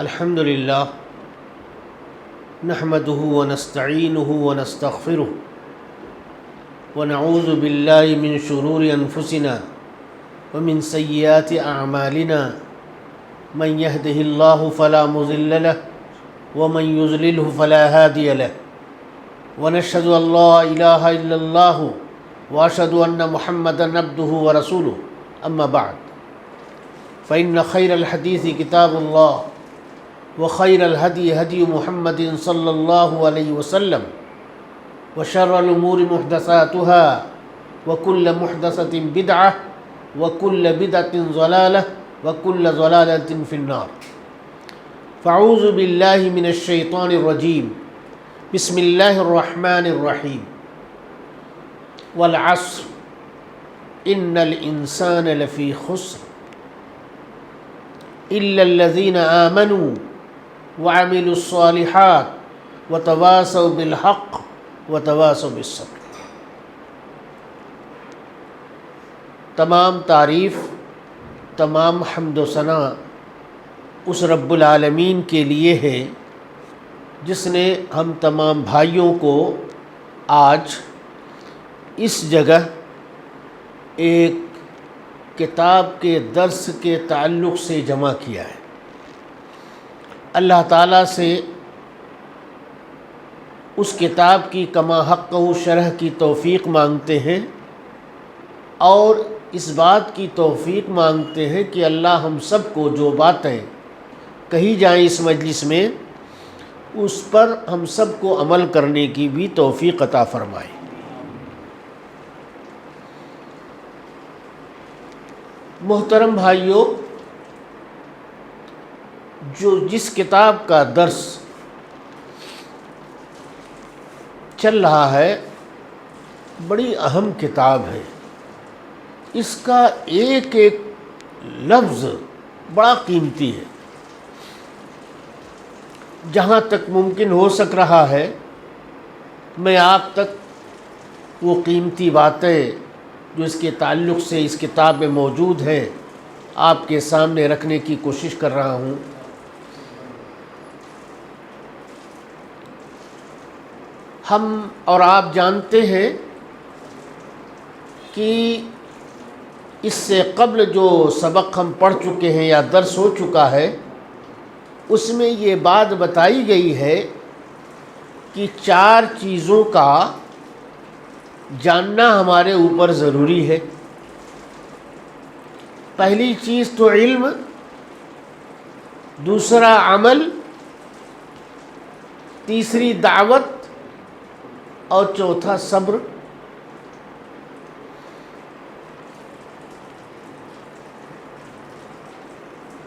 الحمد لله نحمده ونستعينه ونستغفره ونعوذ بالله من شرور أنفسنا ومن سيئات أعمالنا من يهده الله فلا مضل له ومن يضلله فلا هادي له ونشهد أن لا إله إلا الله وأشهد أن محمدا عبده ورسوله أما بعد فإن خير الحديث كتاب الله وخير الهدي هدي محمد صلى الله عليه وسلم وشر الأمور محدثاتها وكل محدثة بدعة وكل بدعة ضلالة وكل ضلالة في النار فأعوذ بالله من الشيطان الرجيم بسم الله الرحمن الرحيم والعصر إن الإنسان لفي خسر إلا الذين آمنوا وعملوا الصالحات وتواصوا بالحق وتواصوا بالصبر۔ تمام تعریف، تمام حمد و ثنا اس رب العالمین کے لیے ہے جس نے ہم تمام بھائیوں کو آج اس جگہ ایک کتاب کے درس کے تعلق سے جمع کیا ہے۔ اللہ تعالیٰ سے اس کتاب کی کما حق و شرح کی توفیق مانگتے ہیں اور اس بات کی توفیق مانگتے ہیں کہ اللہ ہم سب کو جو باتیں کہی جائیں اس مجلس میں اس پر ہم سب کو عمل کرنے کی بھی توفیق عطا فرمائے۔ محترم بھائیوں، جس کتاب کا درس چل رہا ہے بڑی اہم کتاب ہے۔ اس کا ایک ایک لفظ بڑا قیمتی ہے۔ جہاں تک ممکن ہو سک رہا ہے میں آپ تک وہ قیمتی باتیں جو اس کے تعلق سے اس کتاب میں موجود ہیں آپ کے سامنے رکھنے کی کوشش کر رہا ہوں۔ ہم اور آپ جانتے ہیں کہ اس سے قبل جو سبق ہم پڑھ چکے ہیں یا درس ہو چکا ہے اس میں یہ بات بتائی گئی ہے کہ 4 چیزوں کا جاننا ہمارے اوپر ضروری ہے۔ پہلی چیز تو علم، دوسرا عمل، تیسری دعوت اور چوتھا صبر۔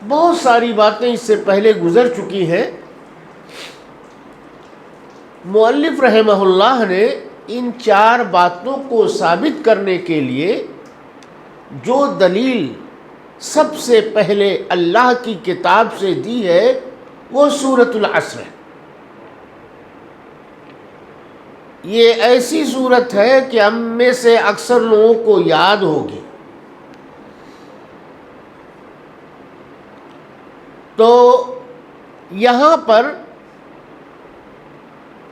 بہت ساری باتیں اس سے پہلے گزر چکی ہیں۔ مؤلف رحمہ اللہ نے ان 4 باتوں کو ثابت کرنے کے لیے جو دلیل سب سے پہلے اللہ کی کتاب سے دی ہے وہ سورۃ العصر ہے۔ یہ ایسی سورت ہے کہ ہم میں سے اکثر لوگوں کو یاد ہوگی۔ تو یہاں پر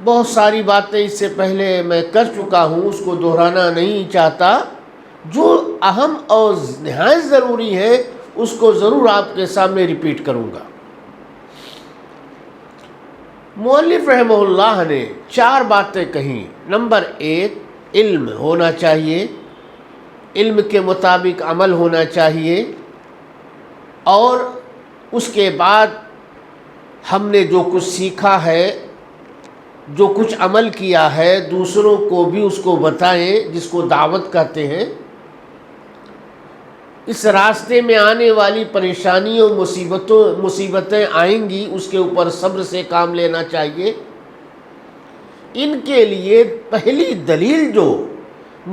بہت ساری باتیں اس سے پہلے میں کر چکا ہوں، اس کو دہرانا نہیں چاہتا۔ جو اہم اور نہایت ضروری ہے اس کو ضرور آپ کے سامنے ریپیٹ کروں گا۔ مؤلف رحمہ اللہ نے 4 باتیں کہیں۔ نمبر 1، علم ہونا چاہیے، علم کے مطابق عمل ہونا چاہیے، اور اس کے بعد ہم نے جو کچھ سیکھا ہے، جو کچھ عمل کیا ہے، دوسروں کو بھی اس کو بتائیں، جس کو دعوت کہتے ہیں۔ اس راستے میں آنے والی پریشانیوں مصیبتیں آئیں گی، اس کے اوپر صبر سے کام لینا چاہیے۔ ان کے لیے پہلی دلیل جو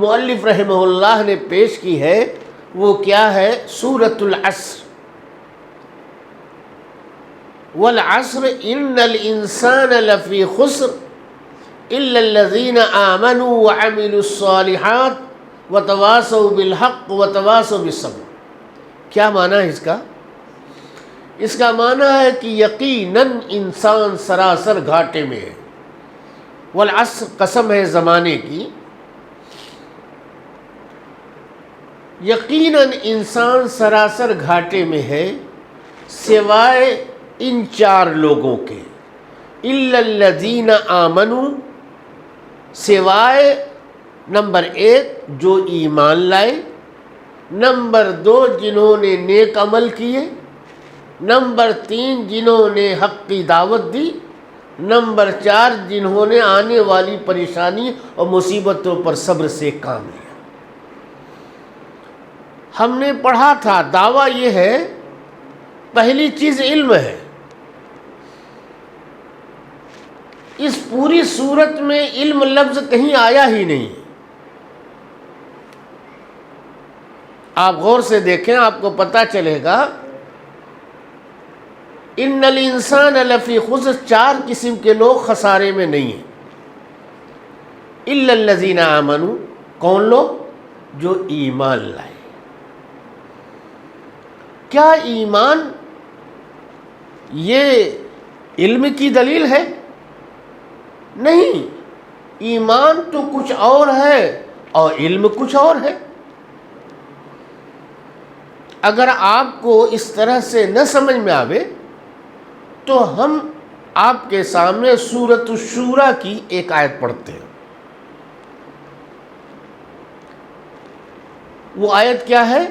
مؤلف رحمہ اللہ نے پیش کی ہے وہ کیا ہے؟ سورۃ العصر۔ والعصر ان الانسان لفی خسر الا الذین آمنوا وعملوا الصالحات وتواصوا بالحق وتواصوا بالصبر۔ کیا معنی ہے اس کا؟ اس کا معنی ہے کہ یقیناً انسان سراسر گھاٹے میں ہے. والعصر قسم ہے زمانے کی، یقیناً انسان سراسر گھاٹے میں ہے سوائے ان 4 لوگوں کے. الا الذین آمنوا، سوائے نمبر 1 جو ایمان لائے، نمبر 2 جنہوں نے نیک عمل کیے، نمبر 3 جنہوں نے حق کی دعوت دی، نمبر 4 جنہوں نے آنے والی پریشانی اور مصیبتوں پر صبر سے کام لیا. ہم نے پڑھا تھا دعویٰ یہ ہے، پہلی چیز علم ہے. اس پوری صورت میں علم لفظ کہیں آیا ہی نہیں. آپ غور سے دیکھیں، آپ کو پتہ چلے گا ان الانسان لفی خسر، 4 قسم کے لوگ خسارے میں نہیں ہیں. الا الذین آمنوا، کون لوگ؟ جو ایمان لائے. کیا ایمان یہ علم کی دلیل ہے؟ نہیں، ایمان تو کچھ اور ہے اور علم کچھ اور ہے. اگر آپ کو اس طرح سے نہ سمجھ میں آوے تو ہم آپ کے سامنے سورۃ الشورى کی ایک آیت پڑھتے ہیں. وہ آیت کیا ہے؟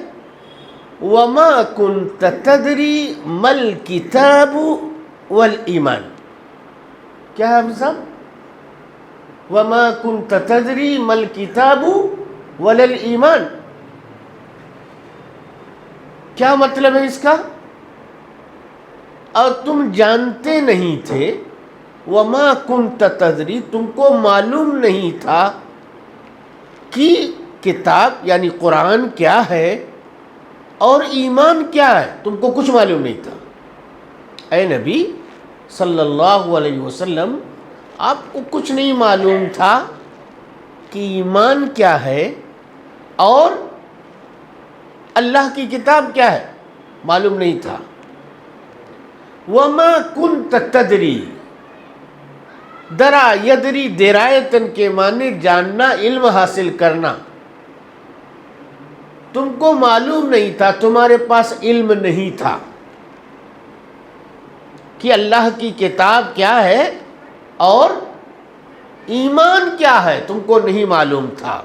وَمَا كُنْتَ تَدْرِي مَا الْكِتَابُ وَالْإِيمَانُ. کیا ہے حافظ؟ وَمَا كُنْتَ تَدْرِي مَا الْكِتَابُ وَلَا الْإِيمَانُ. کیا مطلب ہے اس کا؟ اور تم جانتے نہیں تھے، وَمَا كُنْتَ تَدْرِي، تم کو معلوم نہیں تھا کہ کتاب یعنی قرآن کیا ہے اور ایمان کیا ہے. تم کو کچھ معلوم نہیں تھا. اے نبی صلی اللہ علیہ وسلم، آپ کو کچھ نہیں معلوم تھا کہ ایمان کیا ہے اور اللہ کی کتاب کیا ہے، معلوم نہیں تھا. وَمَا كُنْتَ تَدْرِي، درا یدری درایتن کے معنی جاننا، علم حاصل کرنا. تم کو معلوم نہیں تھا، تمہارے پاس علم نہیں تھا کہ اللہ کی کتاب کیا ہے اور ایمان کیا ہے، تم کو نہیں معلوم تھا.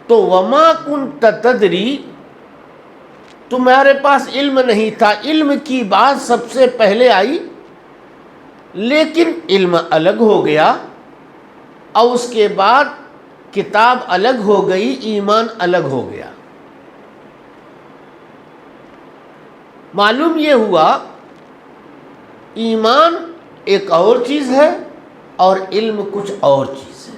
تو وما كنت تدری، تمہارے پاس علم نہیں تھا. علم کی بات سب سے پہلے آئی، لیکن علم الگ ہو گیا اور اس کے بعد کتاب الگ ہو گئی، ایمان الگ ہو گیا. معلوم یہ ہوا ایمان ایک اور چیز ہے اور علم کچھ اور چیز ہے.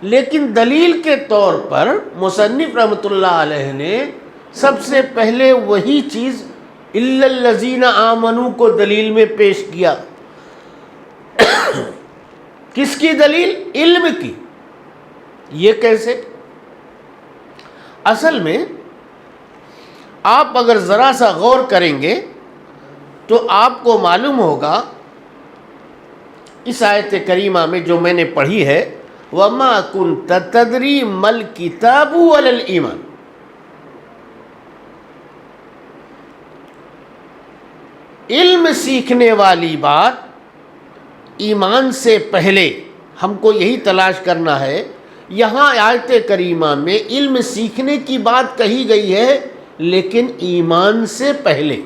لیکن دلیل کے طور پر مصنف رحمۃ اللہ علیہ نے سب سے پہلے وہی چیز الا الذین آمنوا کو دلیل میں پیش کیا. کس کی دلیل؟ علم کی. یہ کیسے؟ اصل میں آپ اگر ذرا سا غور کریں گے تو آپ کو معلوم ہوگا اس آیت کریمہ میں جو میں نے پڑھی ہے، وَمَا كُنْتَ تَدْرِي مَا الْكِتَابُ وَلَا الْإِيمَانُ. علم سیکھنے والی بات ایمان سے پہلے ہم کو یہی تلاش کرنا ہے. یہاں آیت کریمہ میں علم سیکھنے کی بات کہی گئی ہے، لیکن ایمان سے پہلے،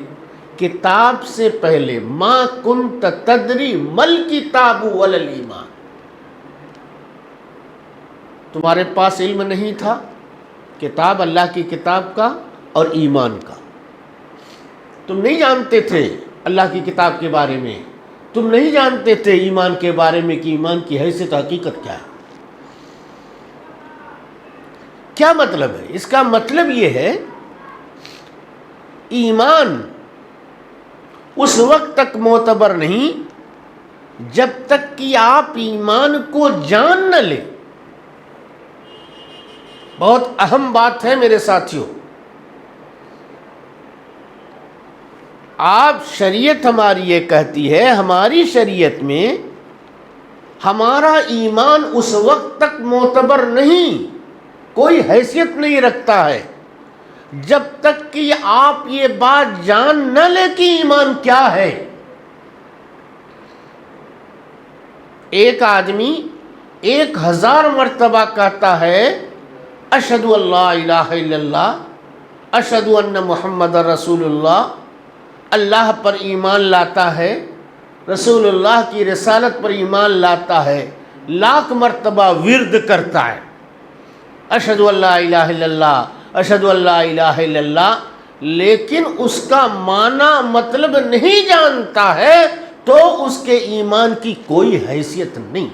کتاب سے پہلے. ما کنت تدری مل کتاب ولا الایمان، تمہارے پاس علم نہیں تھا کتاب، اللہ کی کتاب کا اور ایمان کا. تم نہیں جانتے تھے اللہ کی کتاب کے بارے میں، تم نہیں جانتے تھے ایمان کے بارے میں کہ ایمان کی حیثیت حقیقت کیا ہے. کیا مطلب ہے اس کا؟ مطلب یہ ہے ایمان اس وقت تک معتبر نہیں جب تک کہ آپ ایمان کو جان نہ لیں. بہت اہم بات ہے میرے ساتھیوں. آپ شریعت ہماری یہ کہتی ہے، ہماری شریعت میں ہمارا ایمان اس وقت تک معتبر نہیں، کوئی حیثیت نہیں رکھتا ہے جب تک کہ آپ یہ بات جان نہ لیں کہ ایمان کیا ہے۔ ایک آدمی 1000 مرتبہ کہتا ہے اشہد ان لا الہ الا اللہ، اشہد ان محمد رسول اللہ، اللہ پر ایمان لاتا ہے، رسول اللہ کی رسالت پر ایمان لاتا ہے، 1,00,000 مرتبہ ورد کرتا ہے اشہد ان لا الہ الا اللہ، اشہد ان لا الہ الا اللہ، لیکن اس کا معنی مطلب نہیں جانتا ہے تو اس کے ایمان کی کوئی حیثیت نہیں۔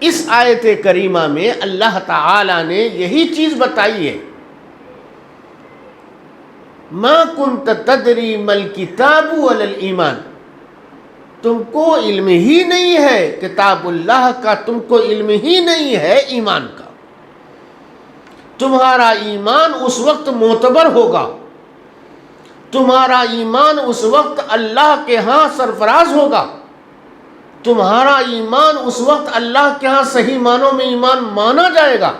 اس آیت کریمہ میں اللہ تعالی نے یہی چیز بتائی ہے، ما کنت تدری ما الکتاب ولا الایمان، تم کو علم ہی نہیں ہے کتاب اللہ کا، تم کو علم ہی نہیں ہے ایمان کا۔ تمہارا ایمان اس وقت معتبر ہوگا، تمہارا ایمان اس وقت اللہ کے ہاں سرفراز ہوگا، تمہارا ایمان اس وقت اللہ کے ہاں صحیح معنوں میں ایمان مانا جائے گا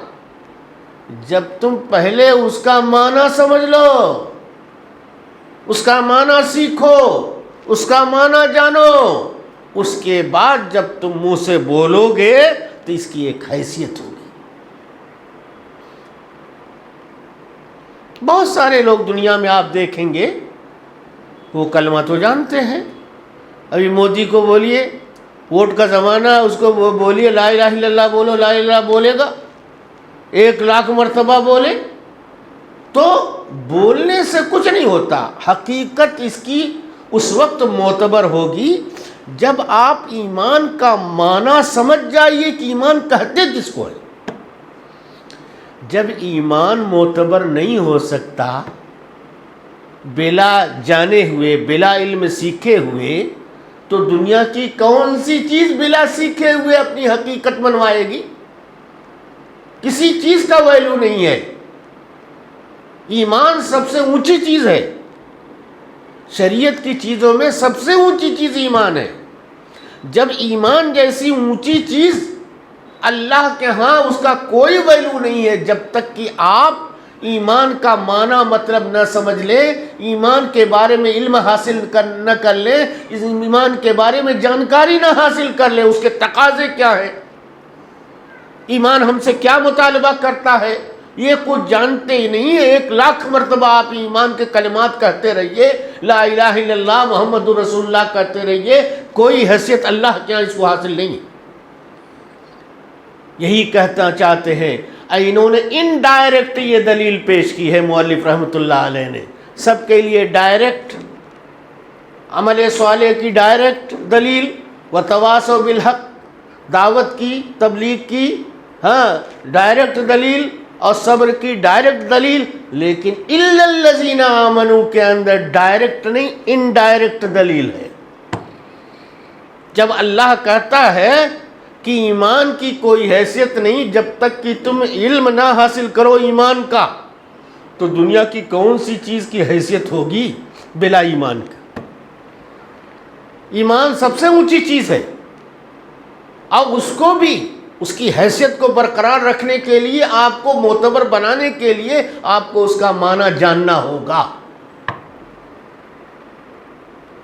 جب تم پہلے اس کا معنی سمجھ لو، اس کا معنی سیکھو، اس کا معنی جانو، اس کے بعد جب تم منہ سے بولو گے تو اس کی ایک حیثیت ہوگی۔ بہت سارے لوگ دنیا میں آپ دیکھیں گے وہ کلمہ تو جانتے ہیں، ابھی مودی کو بولیے ووٹ کا زمانہ، اس کو بولیے لا الہ الا اللہ بولو، لا الہ الا اللہ بولے گا، 1,00,000 مرتبہ بولے تو بولنے سے کچھ نہیں ہوتا، حقیقت اس کی اس وقت معتبر ہوگی جب آپ ایمان کا معنی سمجھ جائیے کہ ایمان کہتے کس کو ہے۔ جب ایمان معتبر نہیں ہو سکتا بلا جانے ہوئے، بلا علم سیکھے ہوئے، تو دنیا کی کون سی چیز بلا سیکھے ہوئے اپنی حقیقت منوائے گی؟ کسی چیز کا ویلیو نہیں ہے۔ ایمان سب سے اونچی چیز ہے، شریعت کی چیزوں میں سب سے اونچی چیز ایمان ہے۔ جب ایمان جیسی اونچی چیز اللہ کے ہاں اس کا کوئی ویلیو نہیں ہے جب تک کہ آپ ایمان کا معنی مطلب نہ سمجھ لیں، ایمان کے بارے میں علم حاصل نہ کر لیں، اس ایمان کے بارے میں جانکاری نہ حاصل کر لیں، اس کے تقاضے کیا ہیں، ایمان ہم سے کیا مطالبہ کرتا ہے، یہ کچھ جانتے ہی نہیں ہے۔ 1,00,000 مرتبہ آپ ایمان کے کلمات کہتے رہیے، لا الہ الا اللہ محمد رسول اللہ کہتے رہیے، کوئی حیثیت اللہ کے یہاں اس کو حاصل نہیں ہے۔ یہی کہنا چاہتے ہیں، انہوں نے انڈائریکٹ یہ دلیل پیش کی ہے مؤلف رحمۃ اللہ علیہ نے، سب کے لیے ڈائریکٹ، عمل صالح کی ڈائریکٹ دلیل، وتواصوا بالحق، دعوت کی، تبلیغ کی ڈائریکٹ دلیل، اور صبر کی ڈائریکٹ دلیل، لیکن الا الذین آمنوا کے اندر ڈائریکٹ نہیں انڈائریکٹ دلیل ہے۔ جب اللہ کہتا ہے کہ ایمان کی کوئی حیثیت نہیں جب تک کہ تم علم نہ حاصل کرو ایمان کا، تو دنیا کی کون سی چیز کی حیثیت ہوگی بلا ایمان کا؟ ایمان سب سے اونچی چیز ہے، اور اس کو بھی اس کی حیثیت کو برقرار رکھنے کے لیے، آپ کو معتبر بنانے کے لیے آپ کو اس کا معنی جاننا ہوگا،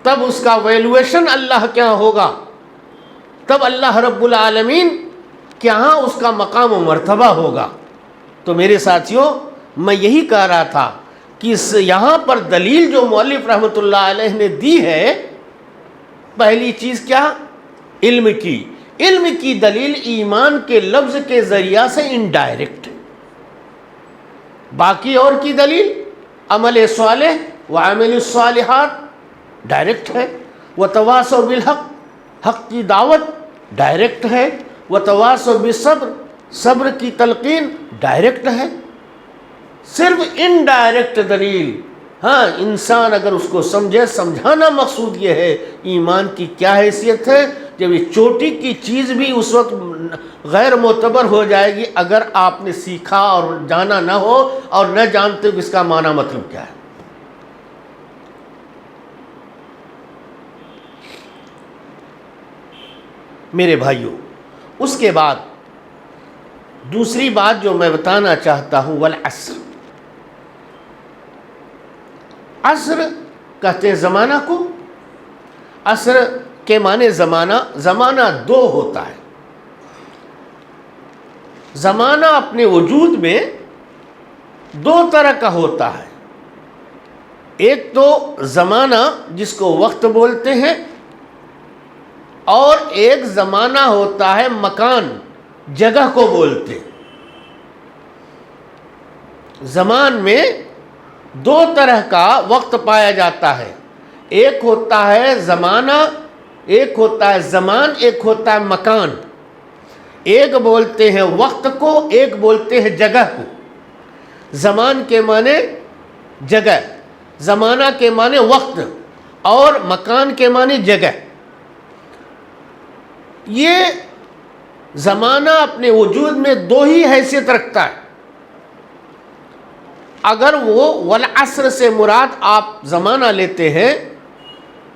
تب اس کا ویلیویشن اللہ کے یہاں ہوگا، تب اللہ رب العالمین کے یہاں اس کا مقام و مرتبہ ہوگا۔ تو میرے ساتھیوں، میں یہی کہہ رہا تھا کہ یہاں پر دلیل جو مؤلف رحمۃ اللہ علیہ نے دی ہے، پہلی چیز کیا؟ علم کی۔ علم کی دلیل ایمان کے لفظ کے ذریعہ سے انڈائریکٹ ہے، باقی اور کی دلیل عمل صالح وعمل الصالحات ڈائریکٹ ہے، وتواصوا بالحق، حق کی دعوت ڈائریکٹ ہے، وتواصوا بالصبر، صبر کی تلقین ڈائریکٹ ہے۔ صرف انڈائریکٹ دلیل، انسان اگر اس کو سمجھے، سمجھانا مقصود یہ ہے ایمان کی کیا حیثیت ہے، جب یہ چوٹی کی چیز بھی اس وقت غیر معتبر ہو جائے گی اگر آپ نے سیکھا اور جانا نہ ہو اور نہ جانتے کہ اس کا معنی مطلب کیا ہے۔ میرے بھائیوں، اس کے بعد دوسری بات جو میں بتانا چاہتا ہوں، والعصر، عصر کہتے ہیں زمانہ کو۔ عصر کے معنی زمانہ دو ہوتا ہے۔ زمانہ اپنے وجود میں دو طرح کا ہوتا ہے، ایک تو زمانہ جس کو وقت بولتے ہیں، اور ایک زمانہ ہوتا ہے مکان، جگہ کو بولتے ہیں۔ زمان میں دو طرح کا وقت پایا جاتا ہے، ایک ہوتا ہے زمانہ، ایک ہوتا ہے زمان، ایک ہوتا ہے مکان۔ ایک بولتے ہیں وقت کو، ایک بولتے ہیں جگہ کو۔ زمان کے معنی جگہ، زمانہ کے معنی وقت، اور مکان کے معنی جگہ۔ یہ زمانہ اپنے وجود میں دو ہی حیثیت رکھتا ہے۔ اگر وہ والعصر سے مراد آپ زمانہ لیتے ہیں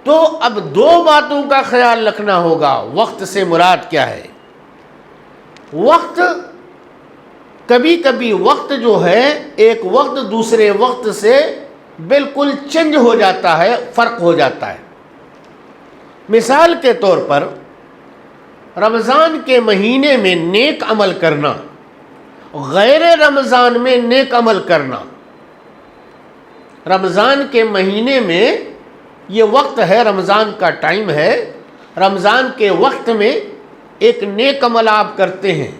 تو اب دو باتوں کا خیال رکھنا ہوگا۔ وقت سے مراد کیا ہے؟ وقت، کبھی کبھی وقت جو ہے ایک وقت دوسرے وقت سے بالکل چینج ہو جاتا ہے، فرق ہو جاتا ہے۔ مثال کے طور پر رمضان کے مہینے میں نیک عمل کرنا، غیر رمضان میں نیک عمل کرنا۔ رمضان کے مہینے میں یہ وقت ہے، رمضان کا ٹائم ہے، رمضان کے وقت میں ایک نیک عمل آپ کرتے ہیں،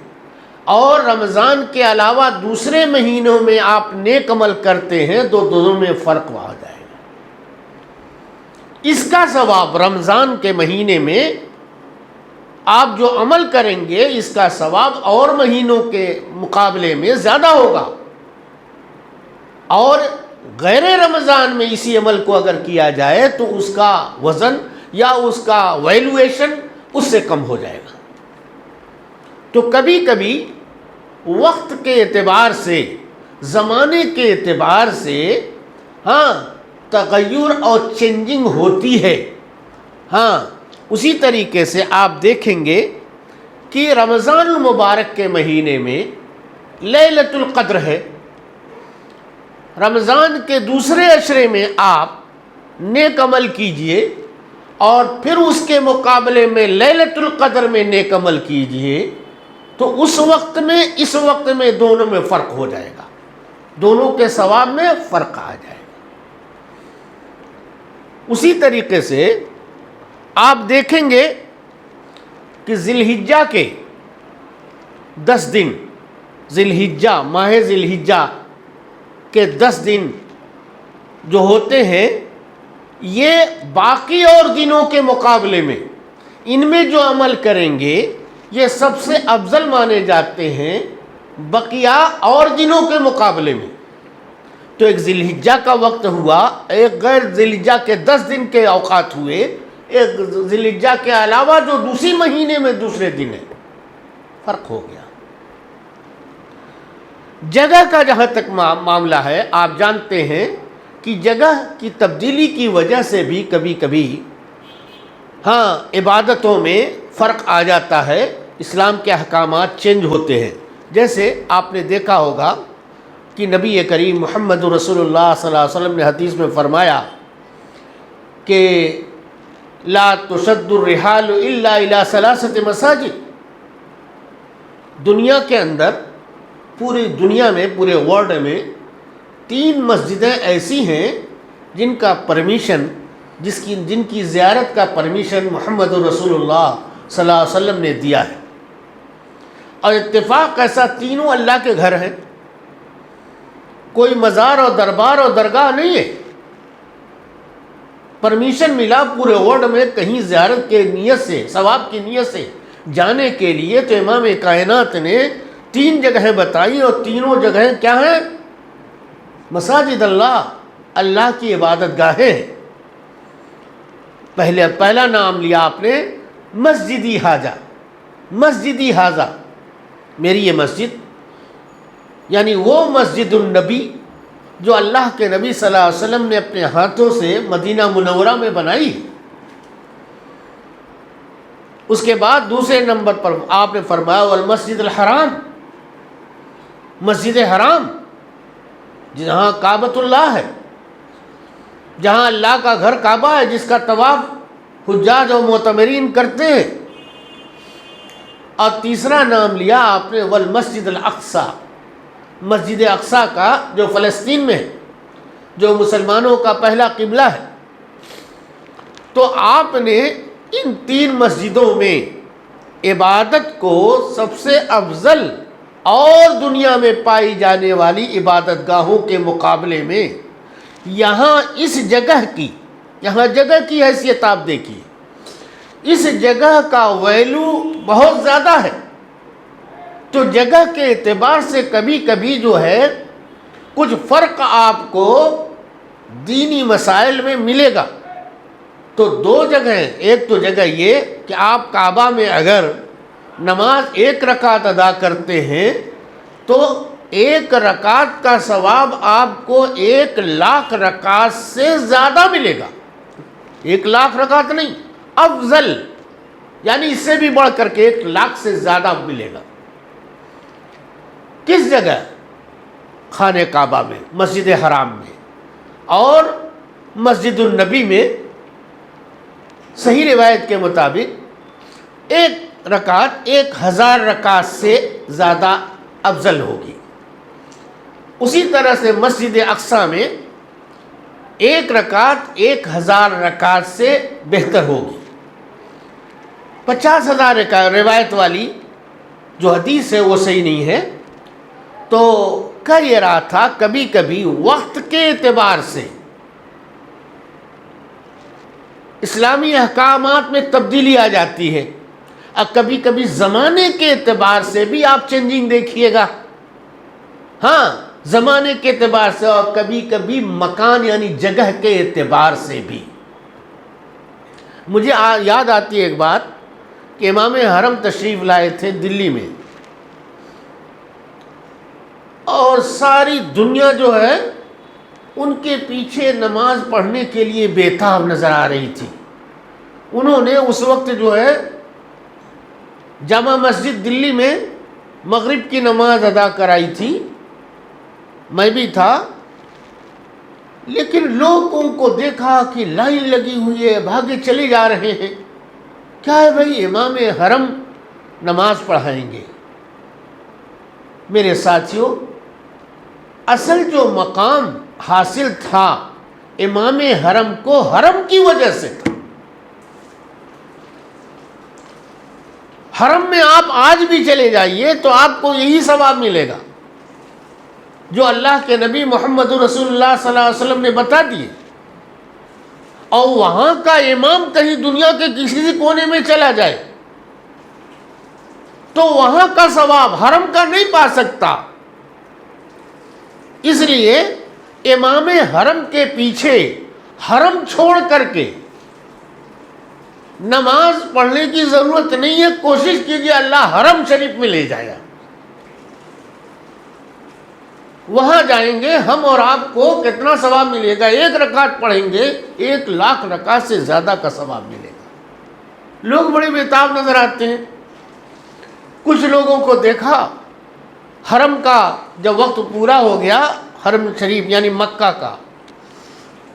اور رمضان کے علاوہ دوسرے مہینوں میں آپ نیک عمل کرتے ہیں، دونوں میں فرق آ جائے گا۔ اس کا ثواب رمضان کے مہینے میں آپ جو عمل کریں گے اس کا ثواب اور مہینوں کے مقابلے میں زیادہ ہوگا، اور غیر رمضان میں اسی عمل کو اگر کیا جائے تو اس کا وزن یا اس کا ویلیویشن اس سے کم ہو جائے گا۔ تو کبھی کبھی وقت کے اعتبار سے، زمانے کے اعتبار سے تغیر اور چینجنگ ہوتی ہے۔ اسی طریقے سے آپ دیکھیں گے کہ رمضان المبارک کے مہینے میں لیلۃ القدر ہے، رمضان کے دوسرے عشرے میں آپ نیک عمل کیجئے اور پھر اس کے مقابلے میں لیلۃ القدر میں نیک عمل کیجئے، تو اس وقت میں اس وقت میں دونوں میں فرق ہو جائے گا، دونوں کے ثواب میں فرق آ جائے گا۔ اسی طریقے سے آپ دیکھیں گے کہ ذی الحجہ کے 10 دن، ذی الحجہ، ماہ ذی الحجہ کے 10 دن جو ہوتے ہیں، یہ باقی اور دنوں کے مقابلے میں ان میں جو عمل کریں گے یہ سب سے افضل مانے جاتے ہیں بقیہ اور دنوں کے مقابلے میں۔ تو ایک ذی الحجہ کا وقت ہوا، ایک غیر ذی الحجہ کے 10 دن کے اوقات ہوئے، ایک ذی الحجہ کے علاوہ جو دوسری مہینے میں دوسرے دن ہے، فرق ہو گیا۔ جگہ کا جہاں تک معاملہ ہے، آپ جانتے ہیں کہ جگہ کی تبدیلی کی وجہ سے بھی کبھی کبھی عبادتوں میں فرق آ جاتا ہے، اسلام کے احکامات چینج ہوتے ہیں۔ جیسے آپ نے دیکھا ہوگا کہ نبی کریم محمد رسول اللہ صلی اللہ علیہ وسلم نے حدیث میں فرمایا کہ لا تشد الرحال الا الى 3 مساجد۔ دنیا کے اندر، پوری دنیا میں، پورے ورلڈ میں 3 مسجدیں ایسی ہیں جن کا پرمیشن، جن کی زیارت کا پرمیشن محمد رسول اللہ صلی اللہ علیہ وسلم نے دیا ہے، اور اتفاق ایسا تینوں اللہ کے گھر ہیں، کوئی مزار اور دربار اور درگاہ نہیں ہے۔ پرمیشن ملا پورے ورلڈ میں کہیں زیارت کے نیت سے، ثواب کی نیت سے جانے کے لیے، تو امام کائنات نے 3 جگہیں بتائی، اور تینوں جگہیں کیا ہیں؟ مساجد اللہ، اللہ کی عبادت گاہیں۔ پہلا نام لیا آپ نے مسجدی حاجہ، مسجدی حاجہ، میری یہ مسجد، یعنی وہ مسجد النبی جو اللہ کے نبی صلی اللہ علیہ وسلم نے اپنے ہاتھوں سے مدینہ منورہ میں بنائی۔ اس کے بعد دوسرے نمبر پر آپ نے فرمایا والمسجد الحرام، مسجد حرام جہاں کعبۃ اللہ ہے، جہاں اللہ کا گھر کعبہ ہے، جس کا طواف حجاج و معتمرین کرتے ہیں۔ اور تیسرا نام لیا آپ نے والمسجد الاقصی، مسجد اقصی کا جو فلسطین میں ہے، جو مسلمانوں کا پہلا قبلہ ہے۔ تو آپ نے ان تین مسجدوں میں عبادت کو سب سے افضل اور دنیا میں پائی جانے والی عبادت گاہوں کے مقابلے میں یہاں اس جگہ کی، یہاں جگہ کی حیثیت آپ دیکھیے، اس جگہ کا ویلو بہت زیادہ ہے۔ تو جگہ کے اعتبار سے کبھی کبھی جو ہے کچھ فرق آپ کو دینی مسائل میں ملے گا۔ تو دو جگہ ہیں، ایک تو جگہ یہ کہ آپ کعبہ میں اگر نماز ایک رکعت ادا کرتے ہیں تو ایک رکعت کا ثواب آپ کو 1,00,000 رکعت سے زیادہ ملے گا۔ 1,00,000 رکعت نہیں، افضل، یعنی اس سے بھی بڑھ کر کے 1,00,000 سے زیادہ ملے گا۔ کس جگہ؟ خانہ کعبہ میں، مسجد حرام میں، اور مسجد النبی میں صحیح روایت کے مطابق ایک رکعت 1,000 رکعت سے زیادہ افضل ہوگی۔ اسی طرح سے مسجد اقصی میں ایک رکعت 1,000 رکعت سے بہتر ہوگی۔ 50,000 رکعت روایت والی جو حدیث ہے وہ صحیح نہیں ہے۔ تو کہہ یہ رہا تھا کبھی کبھی وقت کے اعتبار سے اسلامی احکامات میں تبدیلی آ جاتی ہے، اور کبھی کبھی زمانے کے اعتبار سے بھی آپ چینجنگ دیکھیے گا۔ ہاں، زمانے کے اعتبار سے، اور کبھی کبھی مکان یعنی جگہ کے اعتبار سے بھی۔ مجھے یاد آتی ہے ایک بات کہ امام حرم تشریف لائے تھے دلی میں، اور ساری دنیا جو ہے ان کے پیچھے نماز پڑھنے کے لیے بےتاب نظر آ رہی تھی۔ انہوں نے اس وقت جو ہے جامع مسجد دلی میں مغرب کی نماز ادا کرائی تھی، میں بھی تھا، لیکن لوگوں کو دیکھا کہ لائن لگی ہوئی ہے، بھاگے چلے جا رہے ہیں۔ کیا ہے بھائی؟ امام حرم نماز پڑھائیں گے۔ میرے ساتھیوں، اصل جو مقام حاصل تھا امام حرم کو حرم کی وجہ سے تھا۔ حرم میں آپ آج بھی چلے جائیے تو آپ کو یہی ثواب ملے گا جو اللہ کے نبی محمد رسول اللہ صلی اللہ علیہ وسلم نے بتا دیے۔ اور وہاں کا امام کہیں دنیا کے کسی کونے میں چلا جائے تو وہاں کا ثواب حرم کا نہیں پا سکتا۔ اس لیے امام حرم کے پیچھے حرم چھوڑ کر کے نماز پڑھنے کی ضرورت نہیں ہے۔ کوشش کیجیے اللہ حرم شریف میں لے جائے، وہاں جائیں گے ہم اور آپ کو کتنا ثواب ملے گا؟ 1 رکعت پڑھیں گے 1,00,000 رکعت سے زیادہ کا ثواب ملے گا۔ لوگ بڑے بےتاب نظر آتے ہیں۔ کچھ لوگوں کو دیکھا حرم کا جب وقت پورا ہو گیا، حرم شریف یعنی مکہ کا،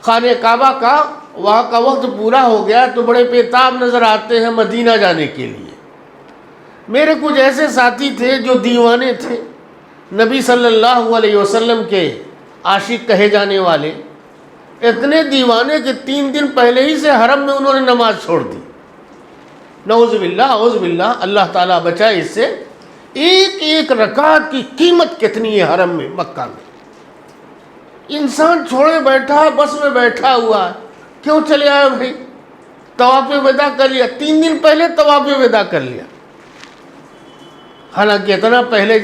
خانہ کعبہ کا، وہاں کا وقت پورا ہو گیا تو بڑے بےتاب نظر آتے ہیں مدینہ جانے کے لیے۔ میرے کچھ ایسے ساتھی تھے جو دیوانے تھے، نبی صلی اللہ علیہ وسلم کے عاشق کہے جانے والے، اتنے دیوانے کہ 3 دن پہلے ہی سے حرم میں انہوں نے نماز چھوڑ دی۔ نعوذ باللہ، اعوذ باللہ، اللہ تعالیٰ بچائے اس سے۔ ایک رکعت کی قیمت کتنی ہے حرم میں، مکہ میں۔ انسان چھوڑے بیٹھا، بس میں بیٹھا ہوا ہے، کیوں چلے آئے بھائی؟ طواف وداع کر لیا، 3 دن پہلے طواف وداع کر لیا، حالانکہ اتنا پہلے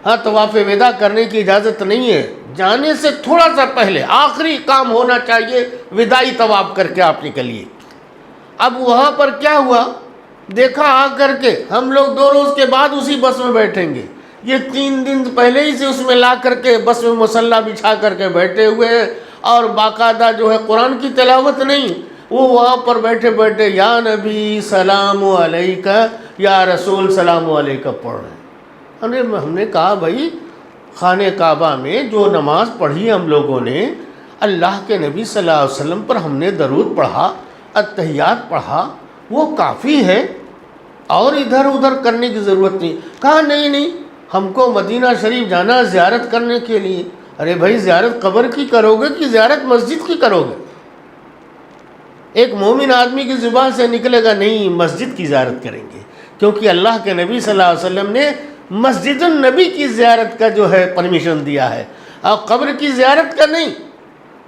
ہاں طواف وداع کرنے کی اجازت نہیں ہے، جانے سے تھوڑا سا پہلے آخری کام ہونا چاہیے، وداعی طواف کر کے آپ نکلیے۔ اب وہاں پر کیا ہوا دیکھا آ کر کے ہم لوگ 2 روز کے بعد اسی بس میں بیٹھیں گے، یہ 3 دن پہلے ہی سے اس میں لا کر کے بس میں مصلی بچھا کر کے بیٹھے ہوئے ہیں، اور باقاعدہ جو ہے قرآن کی تلاوت نہیں، وہ وہاں پر بیٹھے بیٹھے یا نبی سلام علیکہ، یا رسول سلام علیکہ پڑھ رہے ہیں۔ ہم نے کہا بھائی خانہ کعبہ میں جو نماز پڑھی ہم لوگوں نے، اللہ کے نبی صلی اللہ علیہ وسلم پر ہم نے درود پڑھا، اتحیات پڑھا، وہ کافی ہے، اور ادھر ادھر کرنے کی ضرورت نہیں۔ کہا نہیں، ہم کو مدینہ شریف جانا ہے زیارت کرنے کے لیے۔ ارے بھائی زیارت قبر کی کرو گے کہ زیارت مسجد کی کرو گے؟ ایک مومن آدمی کی زبان سے نکلے گا نہیں مسجد کی زیارت کریں گے، کیونکہ اللہ کے نبی صلی اللہ علیہ وسلم نے مسجد النبی کی زیارت کا جو ہے پرمیشن دیا ہے، اور قبر کی زیارت کا نہیں۔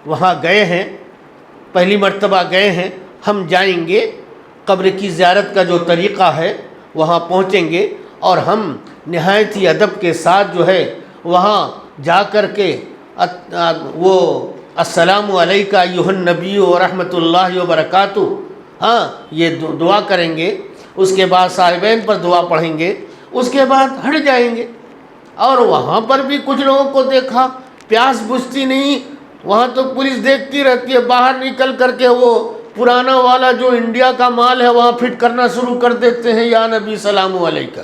وہاں گئے ہیں، پہلی مرتبہ گئے ہیں، ہم جائیں گے، قبر کی زیارت کا جو طریقہ ہے وہاں پہنچیں گے، اور ہم نہایت ہی ادب کے ساتھ جو ہے وہاں جا کر کے وہ السلام علیکہ ایھا النبی ورحمۃ اللہ وبرکاتہ، ہاں یہ دعا کریں گے، اس کے بعد صاحبین پر دعا پڑھیں گے، اس کے بعد ہٹ جائیں گے۔ اور وہاں پر بھی کچھ لوگوں کو دیکھا پیاس بجھتی نہیں، وہاں تو پولیس دیکھتی رہتی ہے، باہر نکل کر کے وہ پرانا والا جو انڈیا کا مال ہے وہاں فٹ کرنا شروع کر دیتے ہیں، یا نبی سلام علیکہ،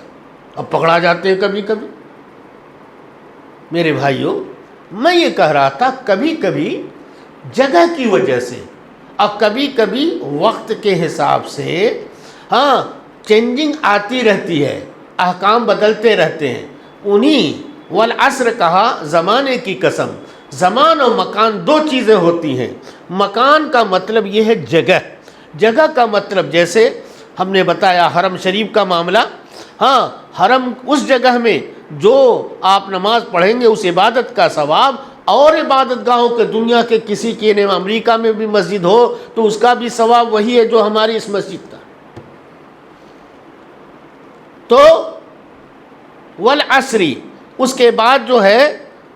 اب پکڑا جاتے ہیں کبھی کبھی۔ میرے بھائیوں، میں یہ کہہ رہا تھا کبھی کبھی جگہ کی وجہ سے اور کبھی کبھی وقت کے حساب سے ہاں چینجنگ آتی رہتی ہے، احکام بدلتے رہتے ہیں۔ انہیں والعصر کہا، زمانے کی قسم۔ زمان اور مکان 2 چیزیں ہوتی ہیں۔ مکان کا مطلب یہ ہے جگہ، جگہ کا مطلب جیسے ہم نے بتایا حرم شریف کا معاملہ، ہاں حرم اس جگہ میں جو آپ نماز پڑھیں گے اس عبادت کا ثواب، اور عبادت گاہوں کے دنیا کے کسی کے امریکہ میں بھی مسجد ہو تو اس کا بھی ثواب وہی ہے جو ہماری اس مسجد کا۔ تو والعصری، اس کے بعد جو ہے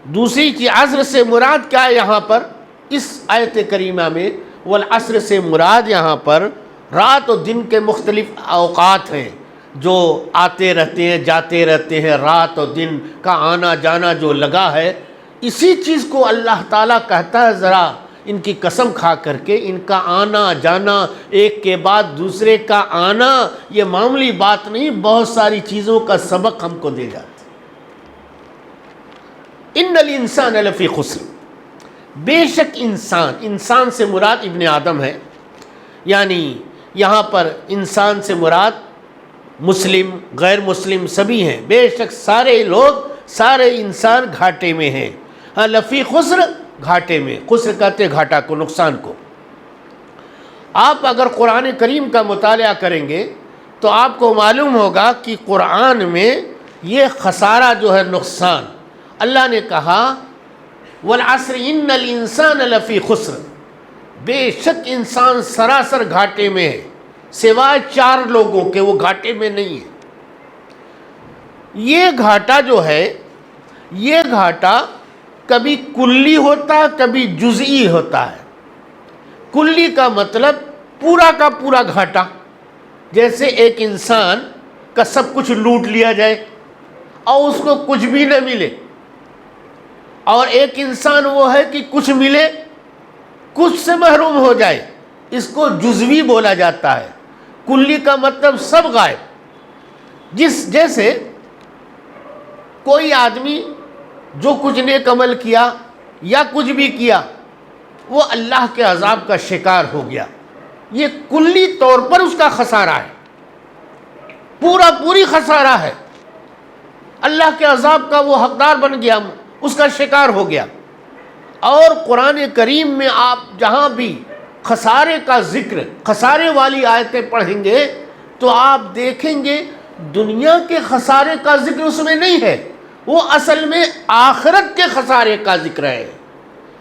دوسری چیز، عصر سے مراد کیا ہے یہاں پر اس آیت کریمہ میں؟ والعصر سے مراد یہاں پر رات و دن کے مختلف اوقات ہیں جو آتے رہتے ہیں جاتے رہتے ہیں، رات و دن کا آنا جانا جو لگا ہے، اسی چیز کو اللہ تعالیٰ کہتا ہے ذرا ان کی قسم کھا کر کے، ان کا آنا جانا، ایک کے بعد دوسرے کا آنا، یہ معمولی بات نہیں، بہت ساری چیزوں کا سبق ہم کو دے جاتا ہے۔ ان الانسان لفی خسر، بے شک انسان سے مراد ابن آدم ہے، یعنی یہاں پر انسان سے مراد مسلم غیر مسلم سبھی ہیں، بے شک سارے لوگ سارے انسان گھاٹے میں ہیں۔ ہاں لفی خسر، گھاٹے میں، خسر کہتے گھاٹا کو، نقصان کو۔ آپ اگر قرآن کریم کا مطالعہ کریں گے تو آپ کو معلوم ہوگا کہ قرآن میں یہ خسارہ جو ہے نقصان، اللہ نے کہا والعصر ان الانسان لفی خسر، بے شک انسان سراسر گھاٹے میں ہے، سوائے 4 لوگوں کے وہ گھاٹے میں نہیں ہے۔ یہ گھاٹا جو ہے، یہ گھاٹا کبھی کلی ہوتا ہے کبھی جزئی ہوتا ہے۔ کلی کا مطلب پورا کا پورا گھاٹا، جیسے ایک انسان کا سب کچھ لوٹ لیا جائے اور اس کو کچھ بھی نہ ملے، اور ایک انسان وہ ہے کہ کچھ ملے کچھ سے محروم ہو جائے، اس کو جزوی بولا جاتا ہے۔ کلی کا مطلب سب غائب۔ جیسے کوئی آدمی جو کچھ نیک عمل کیا یا کچھ بھی کیا وہ اللہ کے عذاب کا شکار ہو گیا، یہ کلی طور پر اس کا خسارہ ہے، پوری خسارہ ہے، اللہ کے عذاب کا وہ حقدار بن گیا، اس کا شکار ہو گیا۔ اور قرآن کریم میں آپ جہاں بھی خسارے کا ذکر، خسارے والی آیتیں پڑھیں گے تو آپ دیکھیں گے دنیا کے خسارے کا ذکر اس میں نہیں ہے، وہ اصل میں آخرت کے خسارے کا ذکر ہے۔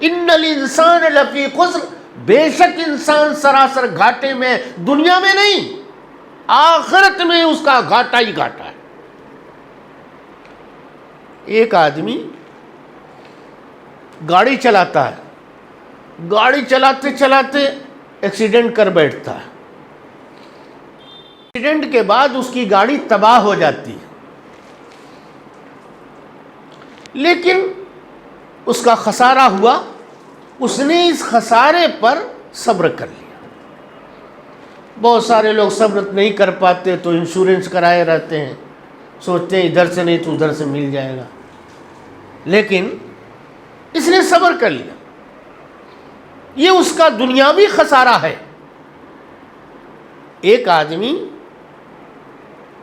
ان الانسان لفی خسر، بے شک انسان سراسر گھاٹے میں، دنیا میں نہیں، آخرت میں اس کا گھاٹا ہی گھاٹا ہے۔ ایک آدمی گاڑی چلاتا ہے، گاڑی چلاتے چلاتے ایکسیڈنٹ کر بیٹھتا ہے، ایکسیڈنٹ کے بعد اس کی گاڑی تباہ ہو جاتی ہے، لیکن اس کا خسارہ ہوا، اس نے اس خسارے پر صبر کر لیا۔ بہت سارے لوگ صبر نہیں کر پاتے تو انشورنس کرائے رہتے ہیں، سوچتے ہیں ادھر سے نہیں تو ادھر سے مل جائے گا، لیکن اس نے صبر کر لیا۔ یہ اس کا دنیاوی خسارہ ہے۔ ایک آدمی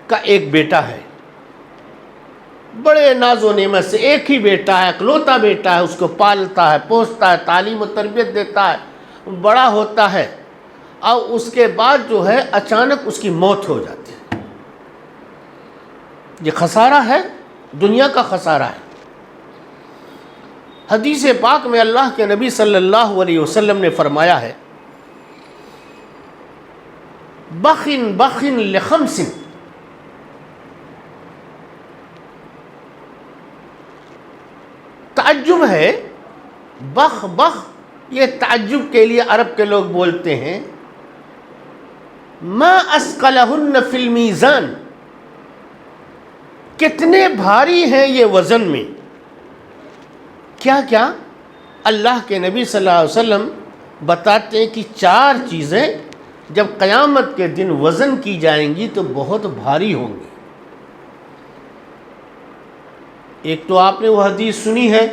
کا ایک بیٹا ہے، بڑے ناز و نعمت سے، ایک ہی بیٹا ہے، اکلوتا بیٹا ہے، اس کو پالتا ہے، پوستا ہے، تعلیم و تربیت دیتا ہے، بڑا ہوتا ہے، اور اس کے بعد جو ہے اچانک اس کی موت ہو جاتی ہے۔ یہ خسارہ ہے، دنیا کا خسارہ ہے۔ حدیث پاک میں اللہ کے نبی صلی اللہ علیہ وسلم نے فرمایا ہے، بخن بخن لخمس، تعجب ہے، بخ بخ، یہ تعجب کے لیے عرب کے لوگ بولتے ہیں، ما اسقلہن فی المیزان، کتنے بھاری ہیں یہ وزن میں۔ کیا کیا؟ اللہ کے نبی صلی اللہ علیہ وسلم بتاتے ہیں کہ 4 چیزیں جب قیامت کے دن وزن کی جائیں گی تو بہت بھاری ہوں گی۔ ایک تو آپ نے وہ حدیث سنی ہے،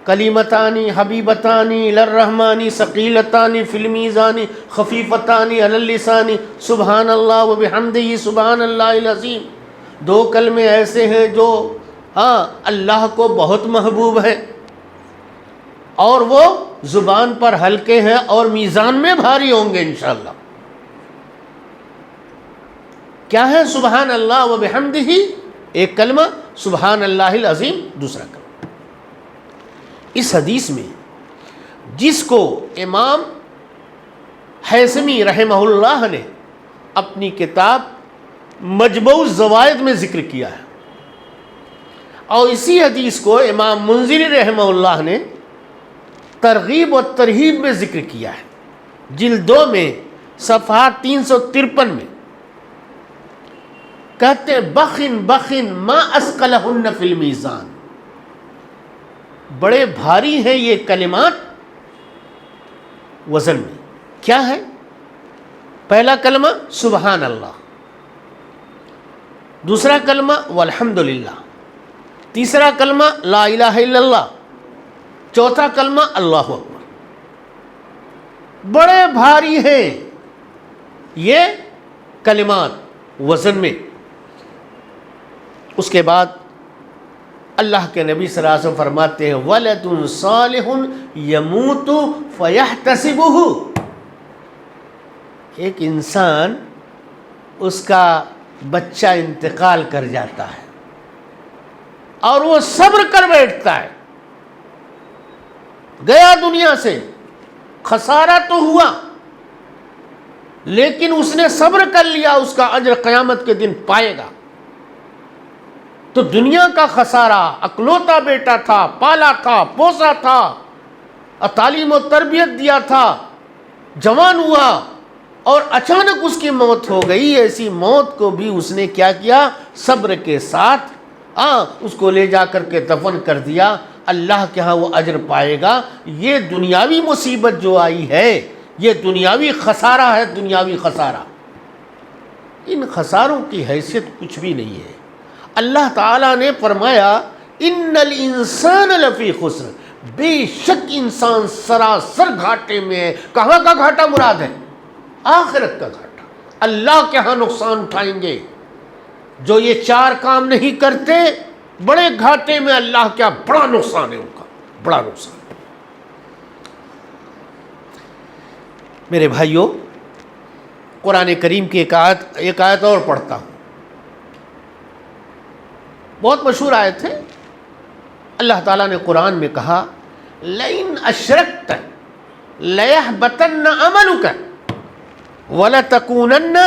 کلیمتانی حبیبتانی للرحمانی ثقیلتانی فی المیزان خفیفتانی علی اللسان سبحان اللہ و بحمدہ سبحان اللہ العظیم۔ 2 کلمے ایسے ہیں جو اللہ کو بہت محبوب ہے، اور وہ زبان پر ہلکے ہیں اور میزان میں بھاری ہوں گے انشاءاللہ۔ کیا ہے؟ سبحان اللہ و بحمدہ ایک کلمہ، سبحان اللہ العظیم دوسرا کلمہ۔ اس حدیث میں جس کو امام حیثمی رحمہ اللہ نے اپنی کتاب مجموع الزوائد میں ذکر کیا ہے، اور اسی حدیث کو امام منذری رحمہ اللہ نے ترغیب و ترہیب میں ذکر کیا ہے، جلد 2 میں صفحہ 353 میں کہتے ہیں، بخن بخن ما اسقلہن فی المیزان، بڑے بھاری ہیں یہ کلمات وزن میں۔ کیا ہے؟ پہلا کلمہ سبحان اللہ، دوسرا کلمہ والحمدللہ، تیسرا کلمہ لا الہ الا اللہ، چوتھا کلمہ اللہ اکبر۔ بڑے بھاری ہیں یہ کلمات وزن میں۔ اس کے بعد اللہ کے نبی صلی اللہ علیہ وسلم فرماتے ہیں، ولد صالح یموت فیحتسبہ، ایک انسان، اس کا بچہ انتقال کر جاتا ہے اور وہ صبر کر بیٹھتا ہے، گیا دنیا سے، خسارہ تو ہوا لیکن اس نے صبر کر لیا، اس کا اجر قیامت کے دن پائے گا۔ تو دنیا کا خسارہ، اکلوتا بیٹا تھا، پالا تھا، پوسا تھا، تعلیم و تربیت دیا تھا، جوان ہوا اور اچانک اس کی موت ہو گئی۔ ایسی موت کو بھی اس نے کیا کیا؟ صبر کے ساتھ اس کو لے جا کر کے دفن کر دیا، اللہ کے ہاں وہ اجر پائے گا۔ یہ دنیاوی مصیبت جو آئی ہے، یہ دنیاوی خسارہ ہے، دنیاوی خسارہ۔ ان خساروں کی حیثیت کچھ بھی نہیں ہے۔ اللہ تعالیٰ نے فرمایا، ان الانسان لفی خسر، بے شک انسان سراسر گھاٹے میں ہے۔ کہاں کا گھاٹا مراد ہے؟ آخرت کا گھاٹا۔ اللہ کے ہاں نقصان اٹھائیں گے جو یہ 4 کام نہیں کرتے، بڑے گھاٹے میں، اللہ کیا بڑا نقصان ہے ان کا، بڑا نقصان۔ میرے بھائیوں، قرآن کریم کی ایک آیت اور پڑھتا ہوں، بہت مشہور آیت ہے۔ اللہ تعالیٰ نے قرآن میں کہا، لَئِنْ أَشْرَكْتَ لَيَحْبَطَنَّ عَمَلُكَ وَلَتَكُونَنَّ